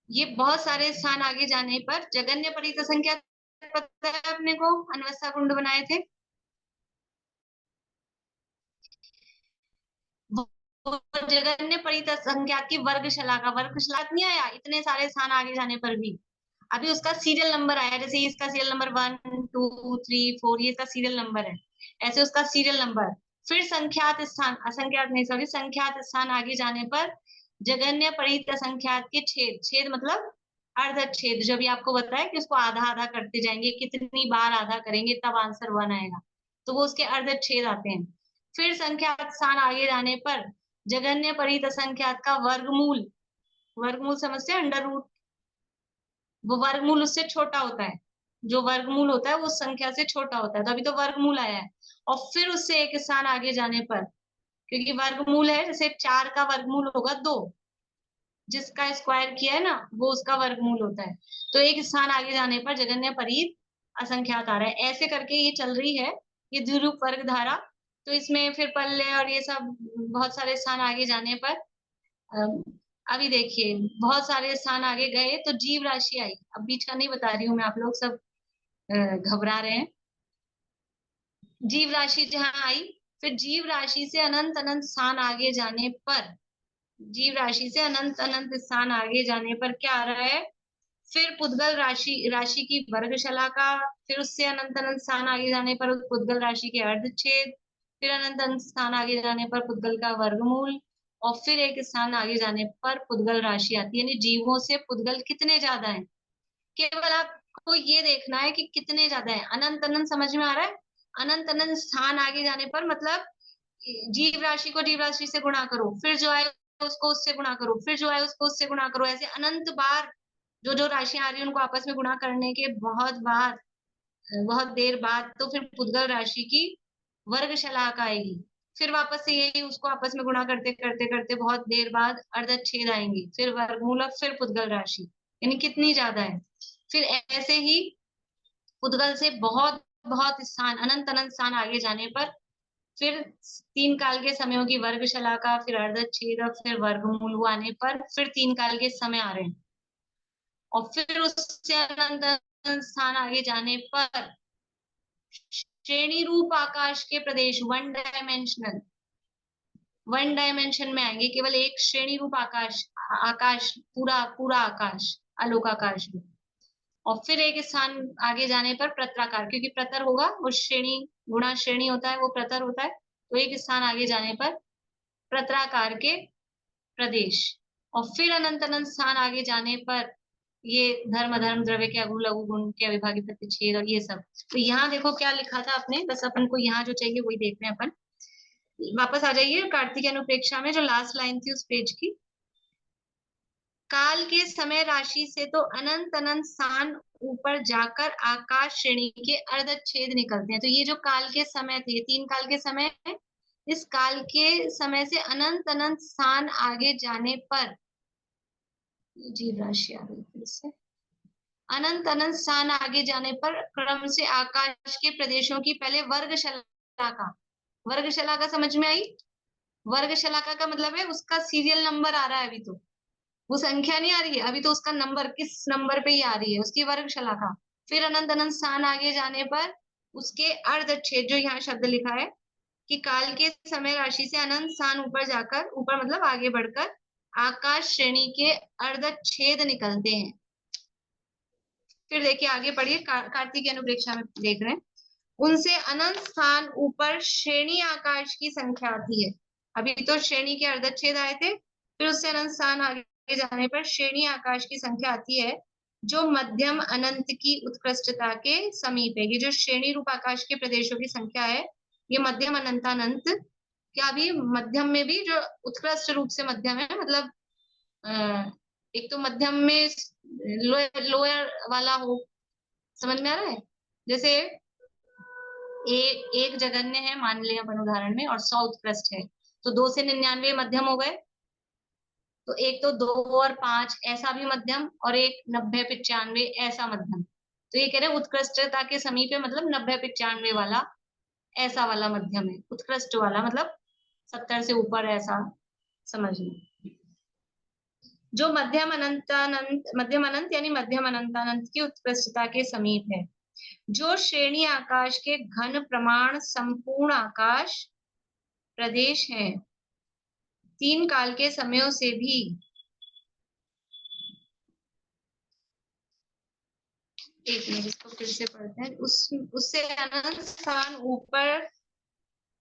ये बहुत सारे स्थान आगे जाने पर जगन्य परीत असंख्यात, पता है अपने को अनवस्था कुंड बनाए थे, वो जगन्य परीत असंख्यात की वर्ग शलाका। वर्ग शलाका नहीं आया इतने सारे स्थान आगे जाने पर भी, अभी उसका सीरियल नंबर आया, जैसे इसका सीरियल नंबर 1, 2, 3, 4, ये इसका सीरियल नंबर है, ऐसे उसका सीरियल नंबर। फिर संख्यात स्थान, असंख्यात नहीं सॉरी, संख्यात स्थान आगे जाने पर जगन्य परीत असंख्यात के छेद, छेद मतलब अर्ध छेद, जो भी आपको बताया कि उसको आधा आधा करते जाएंगे, कितनी बार आधा करेंगे तब आंसर 1 आएगा, तो वो उसके अर्ध छेद आते हैं। फिर संख्यात स्थान आगे जाने पर जगन्य परीत असंख्यात का वर्गमूल, वर्गमूल समझते हैं, अंडर रूट, वो वर्गमूल उससे छोटा होता है, जो वर्गमूल होता है वो उस संख्या से छोटा होता है, तो अभी तो वर्गमूल आया है। और फिर उससे एक स्थान आगे जाने पर, क्योंकि वर्गमूल है, जैसे 4 का वर्गमूल होगा 2, जिसका स्क्वायर किया है ना वो उसका वर्गमूल होता है, तो एक स्थान आगे जाने पर जगन्य परीत असंख्यात आ रहा है। ऐसे करके ये चल रही है ये द्विरूप वर्ग धारा। तो इसमें फिर पल्ले और ये सब बहुत सारे स्थान आगे जाने पर अभी देखिए बहुत सारे स्थान आगे गए तो जीव राशि आई। अब बीच का नहीं बता रही हूँ मैं, आप लोग सब घबरा रहे हैं। जीव राशि जहां आई, फिर जीव राशि से अनंत अनंत स्थान आगे जाने पर, जीव राशि से अनंत अनंत स्थान आगे जाने पर क्या आ रहा है, फिर पुद्गल राशि, राशि की वर्गशला का, फिर उससे अनंत अनंत स्थान आगे जाने पर उस पुद्गल राशि के अर्धच्छेद, फिर अनंत अनंत स्थान आगे जाने पर पुद्गल का वर्गमूल, और फिर एक स्थान आगे जाने पर पुद्गल राशि आती है। यानी जीवों से पुद्गल कितने ज्यादा हैं, केवल आपको ये देखना है कि कितने ज्यादा है। अनंत अनंत समझ में आ रहा है, अनंत अनंत स्थान आगे जाने पर मतलब जीव राशि को जीव राशि से गुणा करो, फिर जो आए उसको उससे गुणा करो, फिर जो आए उसको उससे गुणा करो, ऐसे अनंत बार जो जो राशियां आ रही है उनको आपस में गुणा करने के बहुत बार, बहुत देर बाद तो फिर पुद्गल राशि की वर्ग शलाका आएगी, फिर वापस से यही उसको आपस में गुणा करते करते करते बहुत देर बाद अर्धच्छेद आएंगे, फिर वर्गमूल और फिर पुद्गल राशि, यानी कितनी ज्यादा है। फिर ऐसे ही पुद्गल से बहुत बहुत स्थान, अनंत अनंत स्थान आगे जाने पर फिर 3 काल के समयों की वर्ग शलाका, फिर अर्धच्छेद और फिर वर्गमूल आने पर फिर 3 काल के समय आ रहे हैं। और फिर उससे अनंत अनंत स्थान आगे जाने पर श्रेणी रूप आकाश के प्रदेश, वन डायमेंशन में आएंगे, केवल एक श्रेणी रूप आकाश, आकाश पूरा पूरा आकाश, आलोक आकाश में। और फिर एक स्थान आगे जाने पर प्रत्राकार, क्योंकि प्रतर होगा वो श्रेणी गुणा श्रेणी होता है, वो प्रतर होता है, तो एक स्थान आगे जाने पर प्रत्राकार के प्रदेश। और फिर अनंत अनंत स्थान आगे जाने पर ये धर्म अधर्म द्रव्य के अगु लघु गुण के अविभाज्य प्रतिच्छेद और ये सब। तो यहाँ देखो क्या लिखा था आपने, बस अपन को यहाँ जो चाहिए वही देख रहे हैं अपन। वापस आ जाइए कार्तिक अनुप्रेक्षा में जो लास्ट लाइन थी उस पेज की। काल के समय राशि से तो अनंत अनंत स्थान ऊपर जाकर आकाश श्रेणी के अर्धच्छेद निकलते हैं। तो ये जो काल के समय थे, 3 काल के समय है, इस काल के समय से अनंत अनंत स्थान आगे जाने पर जीव राशि आ गई फिर से, अनंत अनंत स्थान आगे जाने पर क्रम से आकाश के प्रदेशों की पहले वर्ग शलाका, वर्ग शलाका समझ में आई? वर्ग शलाका का मतलब है उसका सीरियल नंबर आ रहा है, अभी तो वो संख्या नहीं आ रही है, अभी तो उसका नंबर किस नंबर पे ही आ रही है, उसकी वर्ग शलाका। फिर अनंत अनंत स्थान आगे जाने पर उसके अर्धच्छेद, जो यहाँ शब्द लिखा है कि काल के समय राशि से अनंत स्थान ऊपर जाकर, ऊपर मतलब आगे बढ़कर आकाश श्रेणी के अर्धच्छेद निकलते हैं। फिर देखिए आगे पढ़िए, कार्तिक अनुप्रेक्षा में देख रहे हैं, उनसे अनंत स्थान ऊपर श्रेणी आकाश की संख्या आती है। अभी तो श्रेणी के अर्धच्छेद आए थे, फिर उससे अनंत स्थान आगे जाने पर श्रेणी आकाश की संख्या आती है जो मध्यम अनंत की उत्कृष्टता के समीप है। ये जो श्रेणी रूप आकाश के प्रदेशों की संख्या है, ये मध्यम अनंतानंत, क्या भी मध्यम में भी जो उत्कृष्ट रूप से मध्यम है, मतलब एक तो मध्यम में लोअर वाला हो, समझ में आ रहा है? जैसे एक जघन्य है मान लिया अपन उदाहरण में, और 100 उत्कृष्ट है, तो 2 से 99 मध्यम हो गए। तो एक तो 2 और 5 ऐसा भी मध्यम, और एक 90 95 ऐसा मध्यम। तो ये कह रहे हैं उत्कृष्टता के समीप है, मतलब 90 95 वाला ऐसा वाला मध्यम है। उत्कृष्ट वाला मतलब 70 से ऊपर, ऐसा समझ लो। जो मध्यम अनंत यानी मध्यम अनंतानंत की उत्कृष्टता के समीप है, जो श्रेणी आकाश के घन प्रमाण संपूर्ण आकाश प्रदेश है, 3 काल के समयों से भी एक मिनट इसको फिर से पढ़ते हैं, उससे अनंत स्थान ऊपर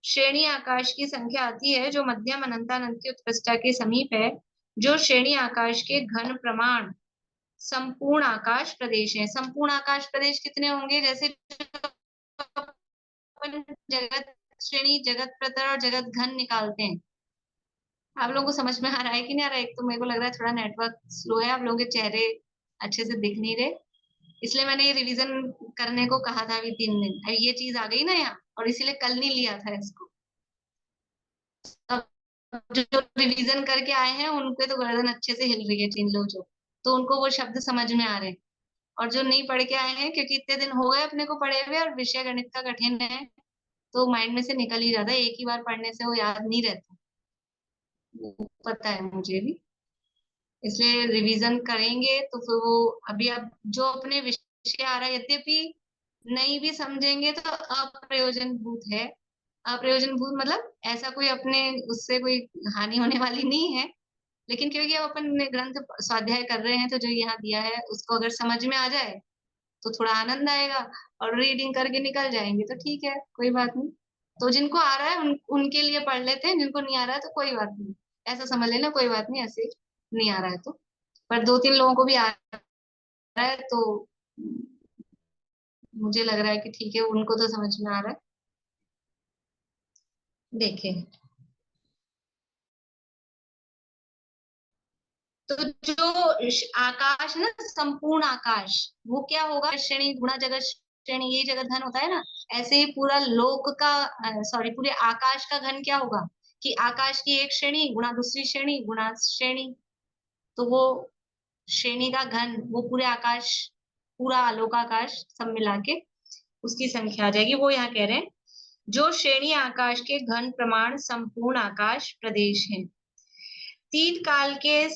श्रेणी आकाश की संख्या आती है जो मध्यम अनंतानंत की उत्कृष्टता के समीप है, जो श्रेणी आकाश के घन प्रमाण संपूर्ण आकाश प्रदेश है। संपूर्ण आकाश प्रदेश कितने होंगे? जैसे जगत श्रेणी, जगत प्रतर और जगत घन निकालते हैं। आप लोगों को समझ में आ रहा है कि नहीं आ रहा है? एक तो मेरे को लग रहा है थोड़ा नेटवर्क स्लो है, आप लोगों के चेहरे अच्छे से दिख नहीं रहे, इसलिए मैंने ये रिवीजन करने को कहा था अभी 3 दिन। अब ये चीज आ गई ना यहाँ, और इसीलिए कल नहीं लिया था इसको। अब जो रिवीजन करके आए हैं उनके तो गर्दन अच्छे से हिल रही है, जिन लोग जो, तो उनको वो शब्द समझ में आ रहे हैं। और जो नहीं पढ़ के आए हैं, क्योंकि इतने दिन हो गए अपने को पढ़े हुए और विषय गणित का कठिन है, तो माइंड में से निकल ही जाता है, एक ही बार पढ़ने से वो याद नहीं रहता, वो पता है मुझे भी। इसलिए रिवीजन करेंगे तो फिर वो अभी अब जो अपने विषय आ रहा है, यद्यपि नहीं भी समझेंगे तो अप्रयोजनभूत है। अप्रयोजनभूत मतलब ऐसा कोई अपने उससे कोई हानि होने वाली नहीं है, लेकिन क्योंकि अब अपन ग्रंथ स्वाध्याय कर रहे हैं, तो जो यहाँ दिया है उसको अगर समझ में आ जाए तो थोड़ा आनंद आएगा, और रीडिंग करके निकल जाएंगे तो ठीक है, कोई बात नहीं। तो जिनको आ रहा है उनके लिए पढ़ लेते हैं, जिनको नहीं आ रहा है तो कोई बात नहीं, ऐसा समझ लेना, कोई बात नहीं, ऐसे नहीं आ रहा है तो। पर 2-3 लोगों को भी आ रहा है, तो मुझे लग रहा है कि ठीक है, उनको तो समझ में आ रहा है। देखें, तो जो आकाश ना, संपूर्ण आकाश, वो क्या होगा? श्रेणी गुणा जगत श्रेणी, यही जगह धन होता है ना, ऐसे ही पूरा लोक का सॉरी पूरे आकाश का घन क्या होगा कि आकाश की एक श्रेणी गुणा दूसरी श्रेणी गुणा श्रेणी, तो वो श्रेणी का घन वो पूरे आकाश, पूरा आलोकाकाश सब मिला के उसकी संख्या आ जाएगी। वो यहाँ कह रहे हैं जो श्रेणी आकाश के घन प्रमाण संपूर्ण आकाश प्रदेश है। तीन काल के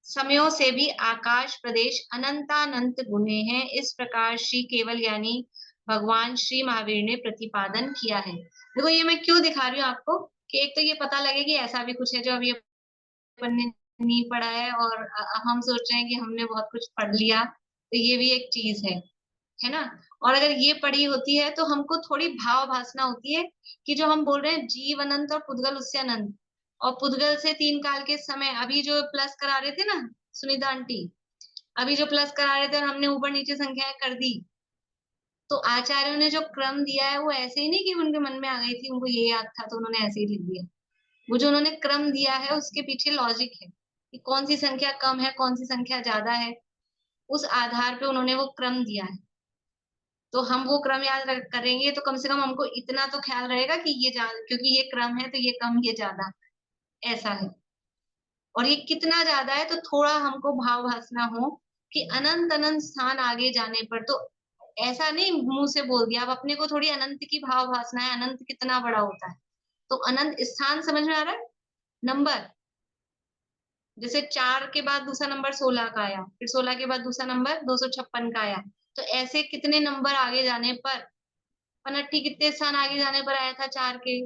समयों से भी आकाश प्रदेश अनंतानंत गुने हैं, इस प्रकार श्री केवल यानी भगवान श्री महावीर ने प्रतिपादन किया है। देखो ये मैं क्यों दिखा रही हूँ आपको कि एक तो ये पता लगे कि ऐसा भी कुछ है जो अभी अपन ने नहीं पढ़ा है और अब हम सोच रहे हैं कि हमने बहुत कुछ पढ़ लिया, तो ये भी एक चीज है ना। और अगर ये पढ़ी होती है तो हमको थोड़ी भाव भासना होती है कि जो हम बोल रहे हैं जीव अनंत और पुद्गल उससे अनंत, और पुद्गल से तीन काल के समय अभी जो प्लस करा रहे थे ना सुनीता आंटी, अभी जो प्लस करा रहे थे और हमने ऊपर नीचे संख्याएं कर दी, तो आचार्यों ने जो क्रम दिया है वो ऐसे ही नहीं कि उनके मन में आ गई थी, उनको ये याद था तो उन्होंने ऐसे ही लिख दिया। वो जो उन्होंने क्रम दिया है उसके पीछे लॉजिक है कि कौन सी संख्या कम है कौन सी संख्या ज्यादा है, उस आधार पे उन्होंने वो क्रम दिया है। तो हम वो क्रम याद करेंगे तो कम से कम हमको इतना तो ख्याल रहेगा कि ये क्योंकि ये क्रम है तो ये कम ये ज्यादा ऐसा है, और ये कितना ज्यादा है तो थोड़ा हमको भाव भासना हो कि अनंत अनंत स्थान आगे जाने पर, तो ऐसा नहीं मुंह से बोल दिया, अब अपने को थोड़ी अनंत की भाव भासना है, अनंत कितना बड़ा होता है, तो अनंत स्थान समझ में आ रहा है, नंबर जैसे 4 के बाद दूसरा नंबर 16 का आया, फिर 16 के बाद दूसरा नंबर 256 का आया, तो ऐसे कितने नंबर आगे जाने पर, पनट्टी कितने स्थान आगे जाने पर आया था, 4 के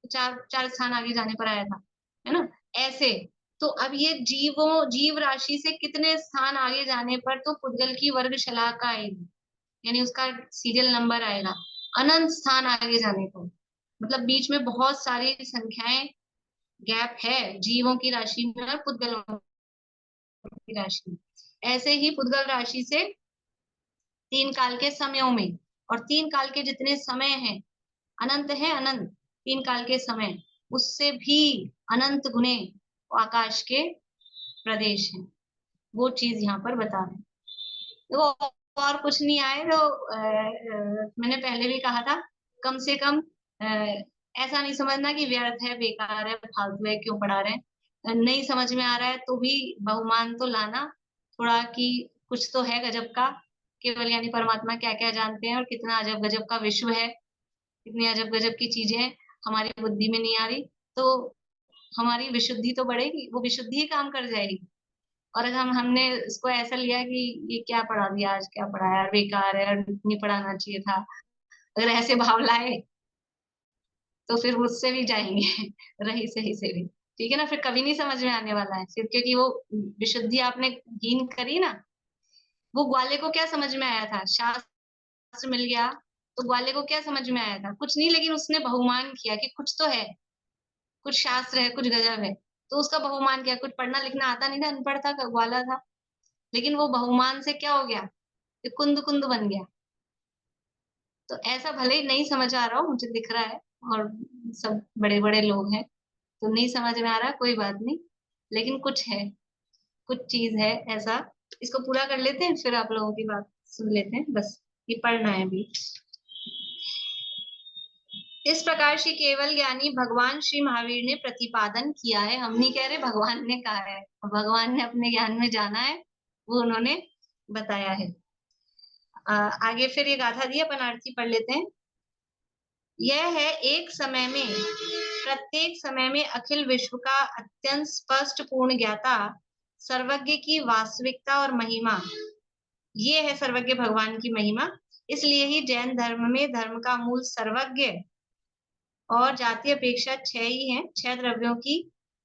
4 स्थान आगे जाने पर आया था, है ना ऐसे। तो अब ये जीव राशि से कितने स्थान आगे जाने पर तो पुद्गल की वर्ग शलाका आएगी, यानी उसका सीरियल नंबर आएगा अनंत स्थान आगे जाने पर, मतलब बीच में बहुत सारी संख्याएं गैप है जीवों की राशि में और पुद्गलों की राशि में। ऐसे ही पुद्गल राशि से तीन काल के समयों में, और तीन काल के जितने समय हैं अनंत है, अनंत तीन काल के समय उससे भी अनंत गुने आकाश के प्रदेश हैं, वो चीज यहाँ पर बता रहे हैं। देखो और कुछ नहीं आए तो मैंने पहले भी कहा था कम से कम ऐसा नहीं समझना कि व्यर्थ है बेकार है फालतू है क्यों पढ़ा रहे हैं, नहीं समझ में आ रहा है तो भी बहुमान तो लाना थोड़ा कि कुछ तो है गजब का, केवल यानी परमात्मा क्या क्या जानते हैं और कितना अजब गजब का विश्व है, कितनी अजब गजब की चीजें हैं हमारी बुद्धि में नहीं आ रही, तो हमारी विशुद्धि तो बढ़ेगी, वो विशुद्धि ही काम कर जाएगी। और अगर हमने इसको ऐसा लिया कि ये क्या पढ़ा दिया आज, क्या पढ़ाया यार बेकार है नहीं पढ़ाना चाहिए था, अगर ऐसे भाव लाए तो फिर उससे भी जाएंगे रही सही से भी, ठीक है ना, फिर कभी नहीं समझ में आने वाला है सिर्फ क्योंकि वो विशुद्धि आपने हीन करी ना। वो ग्वाले को क्या समझ में आया था, शास्त्र मिल गया तो ग्वाले को क्या समझ में आया था, कुछ नहीं, लेकिन उसने बहुमान किया कि कुछ तो है, कुछ शास्त्र है, कुछ गजब है, तो उसका बहुमान किया। कुछ पढ़ना लिखना आता नहीं था, अनपढ़ था, ग्वाला था, लेकिन वो बहुमान से क्या हो गया, कुंद कुंद बन गया। तो ऐसा भले ही नहीं समझ आ रहा हो, मुझे दिख रहा है और सब बड़े बड़े लोग हैं तो नहीं समझ में आ रहा, कोई बात नहीं, लेकिन कुछ है, कुछ चीज है ऐसा, इसको पूरा कर लेते हैं फिर आप लोगों की बात सुन लेते हैं, बस ये पढ़ना है अभी। इस प्रकार से केवल ज्ञानी भगवान श्री महावीर ने प्रतिपादन किया है, हम नहीं कह रहे, भगवान ने कहा है, भगवान ने अपने ज्ञान में जाना है, वो उन्होंने बताया है। आगे फिर ये गाथा दी अपन आरती पढ़ लेते हैं। यह है एक समय में, प्रत्येक समय में अखिल विश्व का अत्यंत स्पष्ट पूर्ण ज्ञाता सर्वज्ञ की वास्तविकता और महिमा, ये है सर्वज्ञ भगवान की महिमा। इसलिए ही जैन धर्म में धर्म का मूल सर्वज्ञ और जाति अपेक्षा 6 ही हैं, 6 द्रव्यों की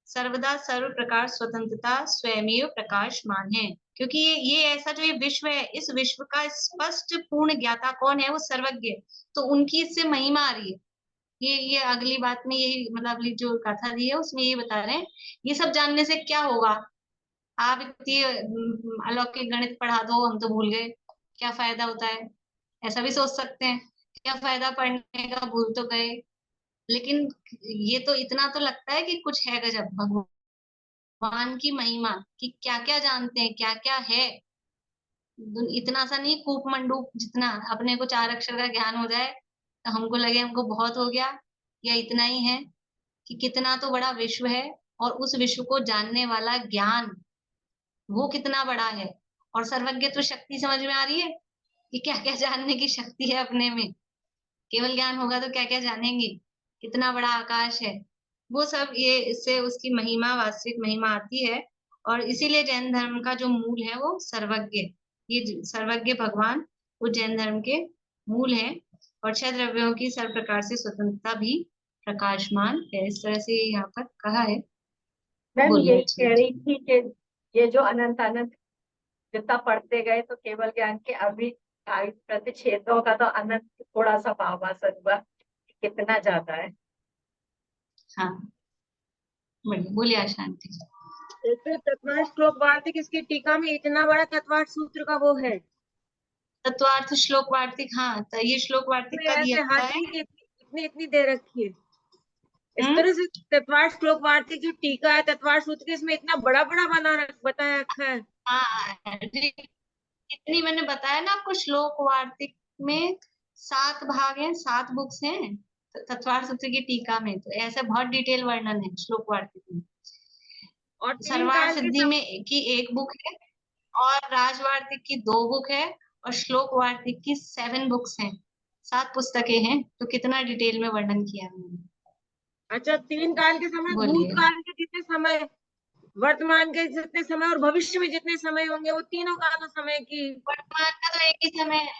सर्वदा सर्व प्रकार स्वतंत्रता स्वयमेव प्रकाशमान है, क्योंकि ये ऐसा जो ये विश्व है, इस विश्व का स्पष्ट पूर्ण ज्ञाता कौन है, वो सर्वज्ञ, तो उनकी इससे महिमा आ रही है। ये अगली बात में यही मतलब अगली जो कथा दी है उसमें ये बता रहे हैं, ये सब जानने से क्या होगा, आप इतनी अलौकिक गणित पढ़ा दो हम तो भूल गए, क्या फायदा होता है, ऐसा भी सोच सकते हैं, क्या फायदा पढ़ने का, भूल तो गए। लेकिन ये तो इतना तो लगता है कि कुछ है गजब, भगवान की महिमा कि क्या क्या जानते हैं, क्या क्या है, इतना सा नहीं, कूप मंडूक जितना अपने को 4 अक्षर का ज्ञान हो जाए तो हमको लगे हमको बहुत हो गया, या इतना ही है, कि कितना तो बड़ा विश्व है, और उस विश्व को जानने वाला ज्ञान वो कितना बड़ा है। और सर्वज्ञ तो शक्ति समझ में आ रही है कि क्या क्या जानने की शक्ति है अपने में। केवल ज्ञान होगा तो क्या क्या जानेंगे, कितना बड़ा आकाश है, वो सब ये इससे उसकी महिमा, वास्तविक महिमा आती है। और इसीलिए जैन धर्म का जो मूल है वो सर्वज्ञ, ये सर्वज्ञ भगवान वो जैन धर्म के मूल है। और 6 द्रव्यों की सर्व प्रकार से स्वतंत्रता भी प्रकाशमान है, इस तरह से यहाँ पर कहा है। मैम बोलिए। यही कह रही थी कि ये जो अनंत अनंत जितना पढ़ते गए तो केवल ज्ञान के अभी प्रतिच्छेदों का तो अनंत थोड़ा सा भावासन हुआ, कितना ज्यादा है। हाँ, बढ़िया, बोलिए अशांति। फिर तत्वार्थ श्लोक वार्तिक, इसकी टीका में इतना बड़ा तत्वार्थ सूत्र का वो है, तत्वार्थ श्लोक वार्तिक, हाँ, तो ये श्लोक वार्तिक का ऐसे दिया हाथ है। की इतनी इतनी दे रखी है। इस हम्म? तरह से तत्वार्थ श्लोक वार्तिक जो टीका है तत्वार्थ सूत्र के, इसमें इतना बड़ा बड़ा बताया रखा है। हाँ, इतनी मैंने बताया ना आपको, श्लोक वार्तिक में 7 भाग हैं, 7 बुक्स हैं तत्वार्थ सूत्र की टीका में, तो ऐसा बहुत डिटेल वर्णन है श्लोक वार्तिक में। और 3 सर्वार्थ काल के सिद्धि में की 1 बुक है, और राजवार्तिक की 2 बुक है, और श्लोक वार्तिक की 7 बुक्स हैं, 7 पुस्तकें हैं, तो कितना डिटेल में वर्णन किया है मैंने। अच्छा, 3 काल के समय, बोलिए। भूतकाल के जितने समय, वर्तमान के जितने समय और भविष्य में जितने समय होंगे, वो तीनों कालों समय की। वर्तमान का तो एक ही समय है।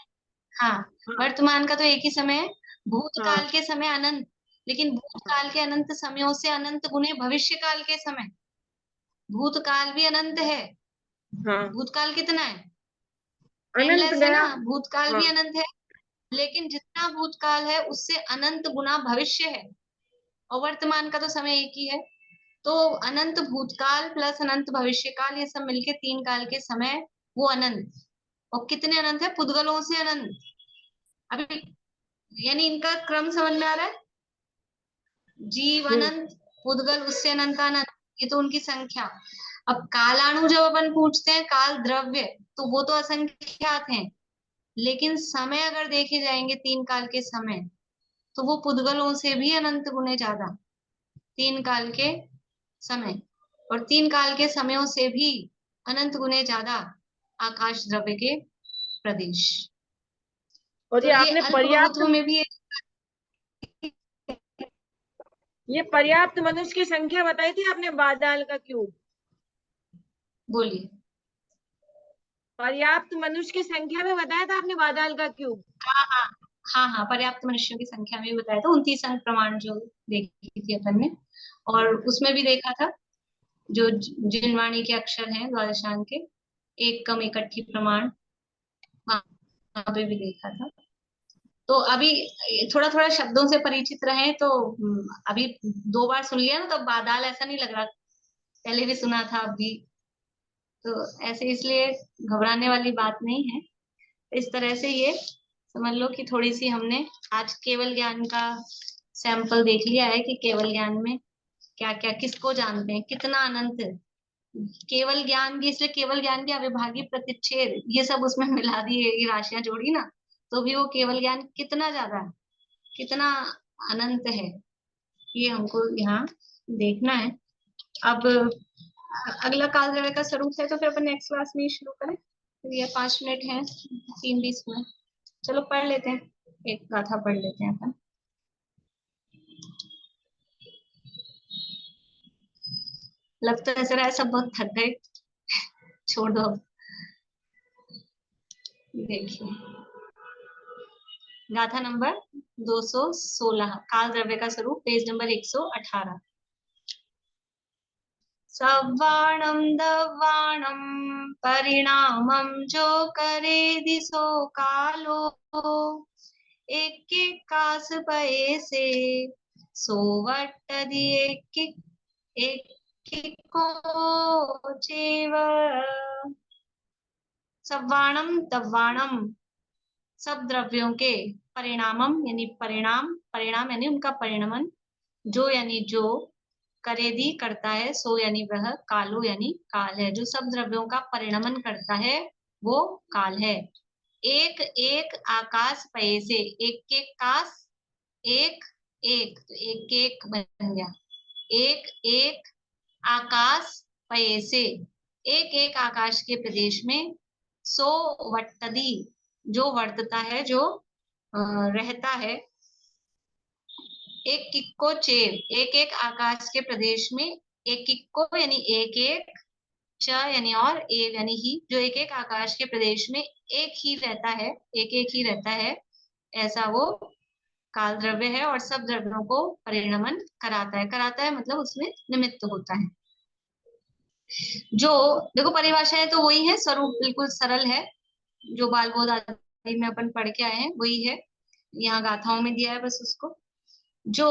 हाँ, वर्तमान का तो एक ही समय है। भूतकाल हाँ, के समय अनंत, लेकिन भूतकाल के अनंत समयों से अनंत गुने भविष्य काल के समय। भूतकाल भी अनंत है। हाँ, भूतकाल कितना है? अनंत एंडलेस है गया। ना, भूतकाल हाँ, भी अनंत है। लेकिन जितना भूतकाल है उससे अनंत गुना भविष्य है, और वर्तमान का तो समय एक ही है। तो अनंत भूतकाल प्लस अनंत भविष्य काल, ये सब मिलके 3 काल के समय वो अनंत। और कितने अनंत है? पुद्गलों से अनंत। अभी यानी इनका क्रम समझ में आ रहा है? जीव अनंत, पुद्गल उससे अनंत अनंत, ये तो उनकी संख्या। अब कालाणु जब अपन पूछते हैं, काल द्रव्य, तो वो तो असंख्यात हैं, लेकिन समय अगर देखे जाएंगे 3 काल के समय, तो वो पुद्गलों से भी अनंत गुने ज्यादा 3 काल के समय, और 3 काल के समयों से भी अनंत गुने ज्यादा आकाश द्रव्य के प्रदेश। और तो ये ये आपने अल्प पर्याप्त, बहुत्व में भी ये पर्याप्त मनुष्य की संख्या बताई थी आपने, बादल का क्यूब। बोलिए। पर्याप्त मनुष्य की संख्या में बताया था आपने बादल का क्यूब। हाँ हाँ, हाँ हाँ, पर्याप्त मनुष्यों की संख्या में भी बताया था, 29 अंक प्रमाण जो देखी थी अपन ने। और उसमें भी देखा था जो जिनवाणी के अक्षर हैं द्वादशांक के, एक कम इकट्ठी प्रमाण, वहां पे भी देखा था। तो अभी थोड़ा थोड़ा शब्दों से परिचित रहे तो अभी 2 बार सुन लिया ना, तो बादल ऐसा नहीं लग रहा, पहले भी सुना था अभी, तो ऐसे इसलिए घबराने वाली बात नहीं है। इस तरह से ये समझ लो कि थोड़ी सी हमने आज केवल ज्ञान का सैंपल देख लिया है कि केवल ज्ञान में क्या क्या, किसको जानते हैं, कितना अनंत केवल ज्ञान की, इसलिए केवल ज्ञान की अविभाज्य प्रतिच्छेद ये सब उसमें मिला दिए, ये राशियां जोड़ी ना, तो भी वो केवल ज्ञान कितना ज्यादा है, कितना अनंत है, ये हमको यहाँ देखना है। अब अगला काल द्रव्य का स्वरूप है, तो फिर अपन नेक्स्ट क्लास में ही शुरू करें, तो ये 5 मिनट है, 3:20 में। चलो पढ़ लेते हैं, एक गाथा पढ़ लेते हैं अपन। लग तो ऐसा रहा है सब बहुत थक गए, छोड़ दो अब। देखिए गाथा नंबर 216, काल द्रव्य का स्वरूप, पेज नंबर 118। सव्वाणं दव्वाणं परिणामं जो करे दिसो कालो, एक कास पये से सोवट दिए एक को चेव। सव्वाणम दव्वाणम, सब द्रव्यों के, परिणामम यानी परिणाम, परिणाम यानी उनका परिणमन, जो यानी जो, करेदी करता है, सो यानी वह, कालो यानी काल है, जो सब द्रव्यों का परिणमन करता है वो काल है। एक एक आकाश पये से, एक एक काश, एक एक, तो एक एक बन गया, एक एक आकाश पये से, एक एक आकाश के प्रदेश में, सो वट्टदी, जो वर्तता है, जो रहता है, एक किक्को चेव, एक एक आकाश के प्रदेश में, एक किक्को यानी एक एक, च यानी और, एव यानी ही, जो एक एक आकाश के प्रदेश में एक ही रहता है, एक एक ही रहता है, ऐसा वो काल द्रव्य है और सब द्रव्यों को परिणमन कराता है। कराता है मतलब उसमें निमित्त होता है। जो देखो परिभाषाएं तो वही है, स्वरूप बिल्कुल सरल है, जो बाल बोध आदि में अपन पढ़ के आए हैं वही है, यहाँ गाथाओं में दिया है बस उसको। जो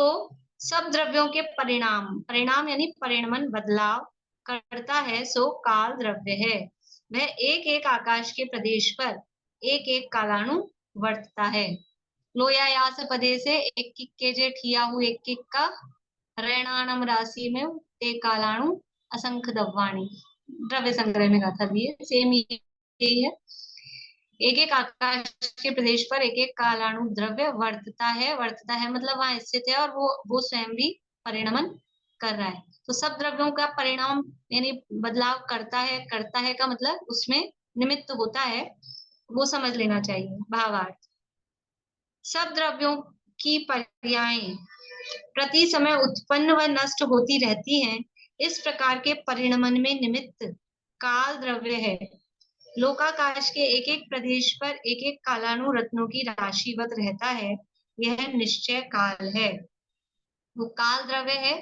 सब द्रव्यों के परिणाम, परिणाम यानी परिणमन बदलाव करता है, सो काल द्रव्य है। वह एक एक आकाश के प्रदेश पर एक एक कालाणु वर्तता है। लोयायास पदे से एक किक्के जे ठियाहु एक किक का, रैणानम राशि में ते कालाणु असंख्य दव्वाणी, द्रव्य संग्रह में गाथा दी है, सेम यही है। एक एक आकाश के प्रदेश पर एक एक कालाणु द्रव्य वर्तता है, वर्तता है मतलब वहां स्थित है और वो स्वयं भी परिणमन कर रहा है। तो सब द्रव्यों का परिणाम यानी बदलाव करता है का मतलब उसमें निमित्त होता है, वो समझ लेना चाहिए भावार्थ। सब द्रव्यों की पर्यायें प्रति समय उत्पन्न व नष्ट होती रहती हैं, इस प्रकार के परिणमन में निमित्त काल द्रव्य है। लोकाकाश के एक एक प्रदेश पर एक एक कालाणु रत्नों की राशिवत रहता है, यह निश्चय काल है। वो काल द्रव्य है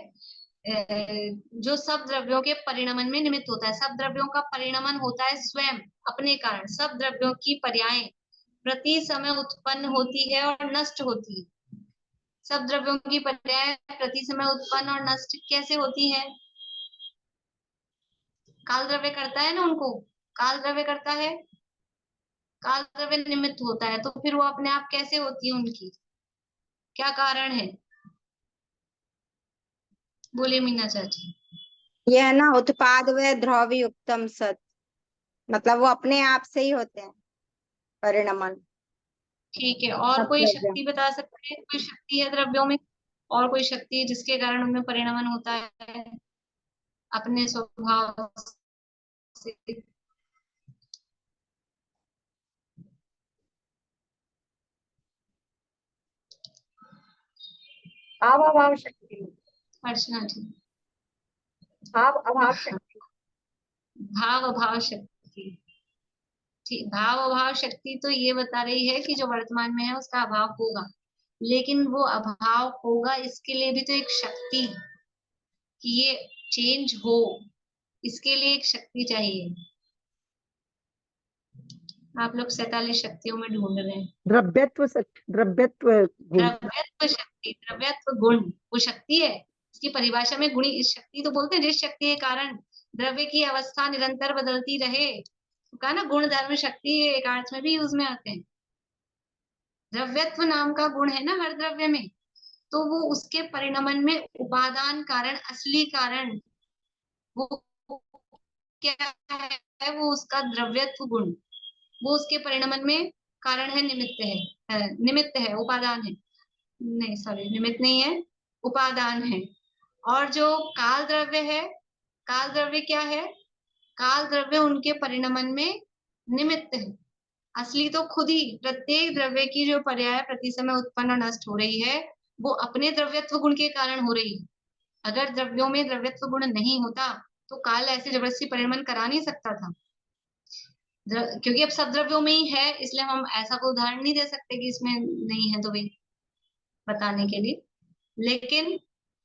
जो सब द्रव्यों के परिणमन में निमित्त होता है। सब द्रव्यों का परिणमन होता है स्वयं अपने कारण। सब द्रव्यों की पर्यायें प्रति समय उत्पन्न होती है और नष्ट होती है। सब द्रव्यों की पर्याय प्रति समय उत्पन्न और नष्ट कैसे होती है? काल द्रव्य करता है ना उनको, काल द्रव्य करता है, काल द्रव्य निमित्त होता है, तो फिर वो अपने आप कैसे होती है उनकी, क्या कारण है? बोले मीना चाची। ये है ना उत्पाद व द्रव्य युक्तम सत, मतलब वो अपने आप से ही होते हैं परिणमन। ठीक है, और सब कोई द्रव्य। शक्ति बता सकते हैं? कोई शक्ति है द्रव्यों में, और कोई शक्ति है जिसके कारण उनमें परिणमन होता है अपने स्वभाव से? भाव अभाव शक्ति, अर्चना जी। भाव अभाव शक्ति, भाव अभाव शक्ति, ठीक। भाव अभाव शक्ति तो ये बता रही है कि जो वर्तमान में है उसका अभाव होगा, लेकिन वो अभाव होगा इसके लिए भी तो एक शक्ति, कि ये चेंज हो, इसके लिए एक शक्ति चाहिए। आप लोग 47 शक्तियों में ढूंढ रहे हैं। द्रव्यत्व द्रव्यत्व गुण। द्रव्यत्व शक्ति, द्रव्यत्व गुण वो शक्ति है। इसकी परिभाषा में गुणी शक्ति तो बोलते हैं जिस शक्ति के कारण द्रव्य की अवस्था निरंतर बदलती रहे, तो कहा ना गुण धर्म शक्ति, एक अर्थ में भी यूज में आते हैं। द्रव्यत्व नाम का गुण है ना हर द्रव्य में, तो वो उसके परिणमन में उपादान कारण, असली कारण वो क्या है? वो उसका द्रव्यत्व गुण, वो उसके परिणमन में कारण है, निमित्त है, उपादान है, नहीं सॉरी निमित्त नहीं है, उपादान है। और जो काल द्रव्य है, काल द्रव्य क्या है? काल द्रव्य उनके परिणमन में निमित्त है। असली तो खुद ही प्रत्येक द्रव्य की जो पर्याय प्रति समय उत्पन्न और नष्ट हो रही है, वो अपने द्रव्यत्व गुण के कारण हो रही है। अगर द्रव्यों में द्रव्यत्व गुण नहीं होता तो काल ऐसे जबरदस्ती परिणमन करा नहीं सकता था। क्योंकि अब सब द्रव्यों में ही है, इसलिए हम ऐसा कोई उदाहरण नहीं दे सकते कि इसमें नहीं है, तो भाई बताने के लिए। लेकिन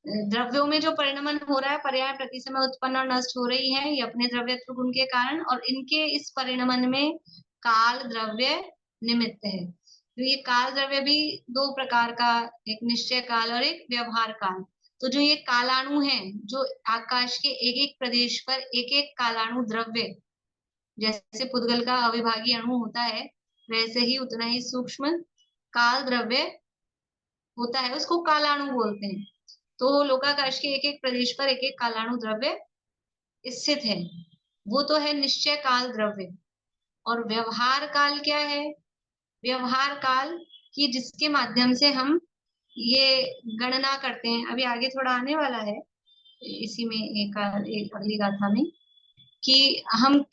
द्रव्यों में जो परिणमन हो रहा है, पर्याय प्रति समय उत्पन्न और नष्ट हो रही है, ये अपने द्रव्यत्व गुण के कारण, और इनके इस परिणमन में काल द्रव्य निमित्त है। तो ये काल द्रव्य भी दो प्रकार का, एक निश्चय काल और एक व्यवहार काल। तो जो ये कालाणु है, जो आकाश के एक एक प्रदेश पर एक एक कालाणु द्रव्य, जैसे पुद्गल का अविभागी अणु होता है, वैसे ही उतना ही सूक्ष्म काल द्रव्य होता है, उसको कालाणु बोलते हैं। तो लोकाकाश के एक एक प्रदेश पर एक एक कालाणु द्रव्य स्थित है, वो तो है निश्चय काल द्रव्य। और व्यवहार काल क्या है? व्यवहार काल कि जिसके माध्यम से हम ये गणना करते हैं, अभी आगे थोड़ा आने वाला है इसी में एक अगली गाथा में, कि हम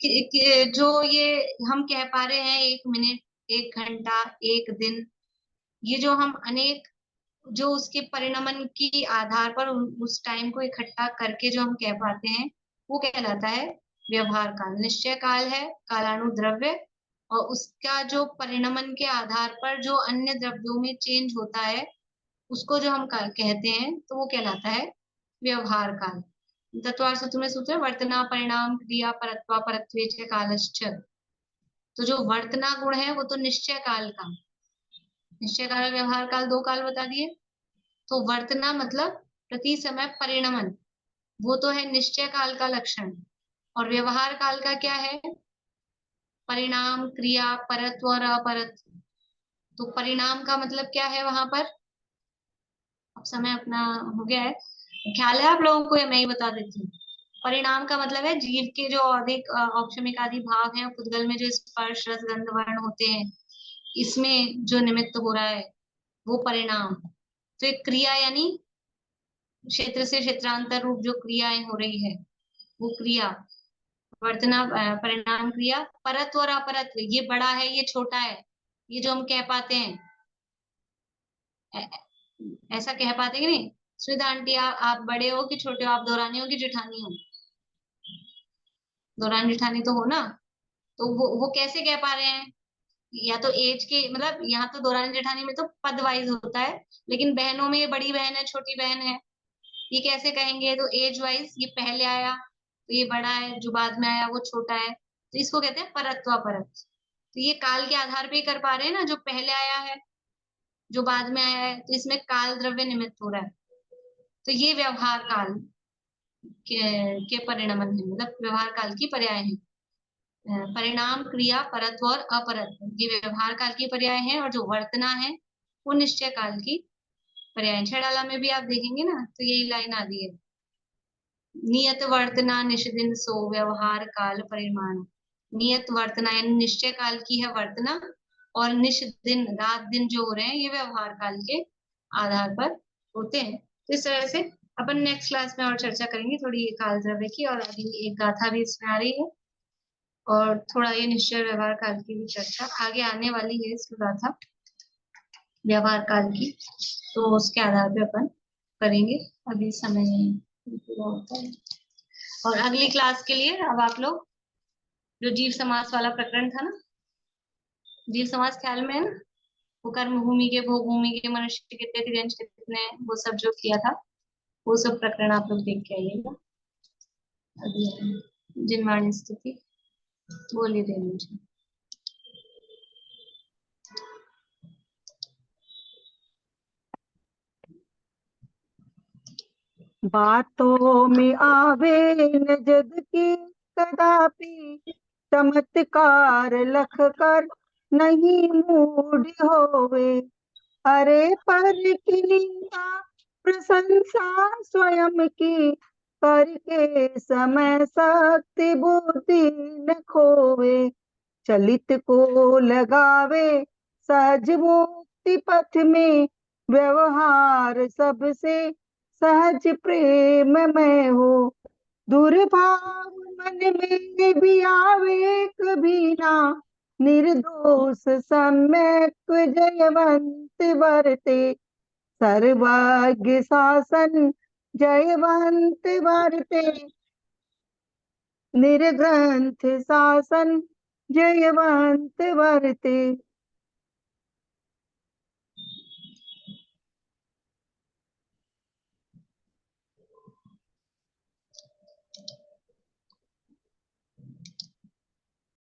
जो ये हम कह पा रहे हैं 1 मिनट, 1 घंटा, 1 दिन, ये जो हम अनेक जो उसके परिणमन की आधार पर उस टाइम को इकट्ठा करके जो हम कह पाते हैं, वो कहलाता है व्यवहार काल। निश्चय काल है कालानुद्रव्य, और उसका जो परिणमन के आधार पर जो अन्य द्रव्यों में चेंज होता है, उसको जो हम कहते हैं, तो वो कहलाता है व्यवहार काल। तत्वार्थ में सूत्र वर्तना परिणाम क्रिया परत्वा परत्वे च कालश्च। तो जो वर्तना गुण है वो तो निश्चय काल का, निश्चय काल व्यवहार काल 2 काल बता दिए। तो वर्तना मतलब प्रति समय परिणमन, वो तो है निश्चय काल का लक्षण। और व्यवहार काल का क्या है? परिणाम क्रिया परत्व और अपरत्व। तो परिणाम का मतलब क्या है वहां पर? अब समय अपना हो गया है, ख्याल है आप लोगों को, या मैं ही बता देती हूँ। परिणाम का मतलब है जीव के जो अधिक औपशमिक आदि भाव हैं, पुद्गल में जो स्पर्श रस गंध वर्ण होते हैं, इसमें जो निमित्त हो रहा है वो परिणाम। तो एक क्रिया यानी क्षेत्र से क्षेत्रांतर रूप जो क्रियाएं हो रही है वो क्रिया। वर्तना परिणाम क्रिया। परत्व और अपरत्व, ये बड़ा है ये छोटा है, ये जो हम कह पाते हैं, ऐसा कह पाते कि नहीं? स्मिता आंटी आप बड़े हो कि छोटे हो? आप दौरानी हो कि जेठानी हो? दौरानी जेठानी तो हो ना। तो वो कैसे कह पा रहे हैं? या तो एज के मतलब यहाँ तो दौरानी जेठानी में तो पद वाइज होता है, लेकिन बहनों में ये बड़ी बहन है छोटी बहन है, ये कैसे कहेंगे? तो एज वाइज ये पहले आया तो ये बड़ा है, जो बाद में आया वो छोटा है, तो इसको कहते हैं परत्व अपरत्व। तो ये काल के आधार पे ही कर पा रहे हैं ना, जो पहले आया है जो बाद में आया है, तो इसमें काल द्रव्य निमित्त हो रहा है। तो ये व्यवहार काल के परिणमन है, मतलब व्यवहार काल की पर्याय है। परिणाम क्रिया परत्व और अपरत्व ये व्यवहार काल की पर्याय है, और जो वर्तना है वो निश्चय काल की पर्याय। छड़ाला में भी आप देखेंगे ना, तो यही लाइन आती है, नियत वर्तना निषदिन सो व्यवहार काल परिमाण। नियत वर्तना यानी निश्चय काल की है वर्तना, और निश दिन रात दिन जो हो रहे हैं ये व्यवहार काल के आधार पर होते हैं। तो इस तरह से अपन नेक्स्ट क्लास में और चर्चा करेंगे थोड़ी ये काल द्रव्य की, और अगली एक गाथा भी इसमें आ रही है, और थोड़ा ये निश्चय व्यवहार काल की भी चर्चा आगे आने वाली है इस गाथा व्यवहार काल की, तो उसके आधार पे अपन करेंगे। अभी समय पूरा होता है, और अगली क्लास के लिए अब आप लोग जो जीव समास वाला प्रकरण था ना, जीव समास ख्याल में है ना, वो कर्म भूमि के भोग भूमि के मनुष्य कितने तिर्यंश कितने, वो सब जो किया था वो सब प्रकरण आप लोग देख के आइएगा। अभी जिनवाणी स्तुति बोलिए दे मुझे। बातों में आवे न जग की कदापि, चमत्कार लख कर नहीं मूड होवे। अरे पर की निंदा प्रशंसा स्वयं की, करके समय शक्ति बुद्धि न खोवे। चलित को लगावे सहज मुक्ति पथ में, व्यवहार सबसे सहज प्रेम में हो। दुर्भाव मन में भी आवे कभी ना, निर्दोष सम्यक जयवंत वर्ते। सर्वज्ञ शासन जयवंत वर्ते, निर्ग्रंथ शासन जयवंत वर्ते।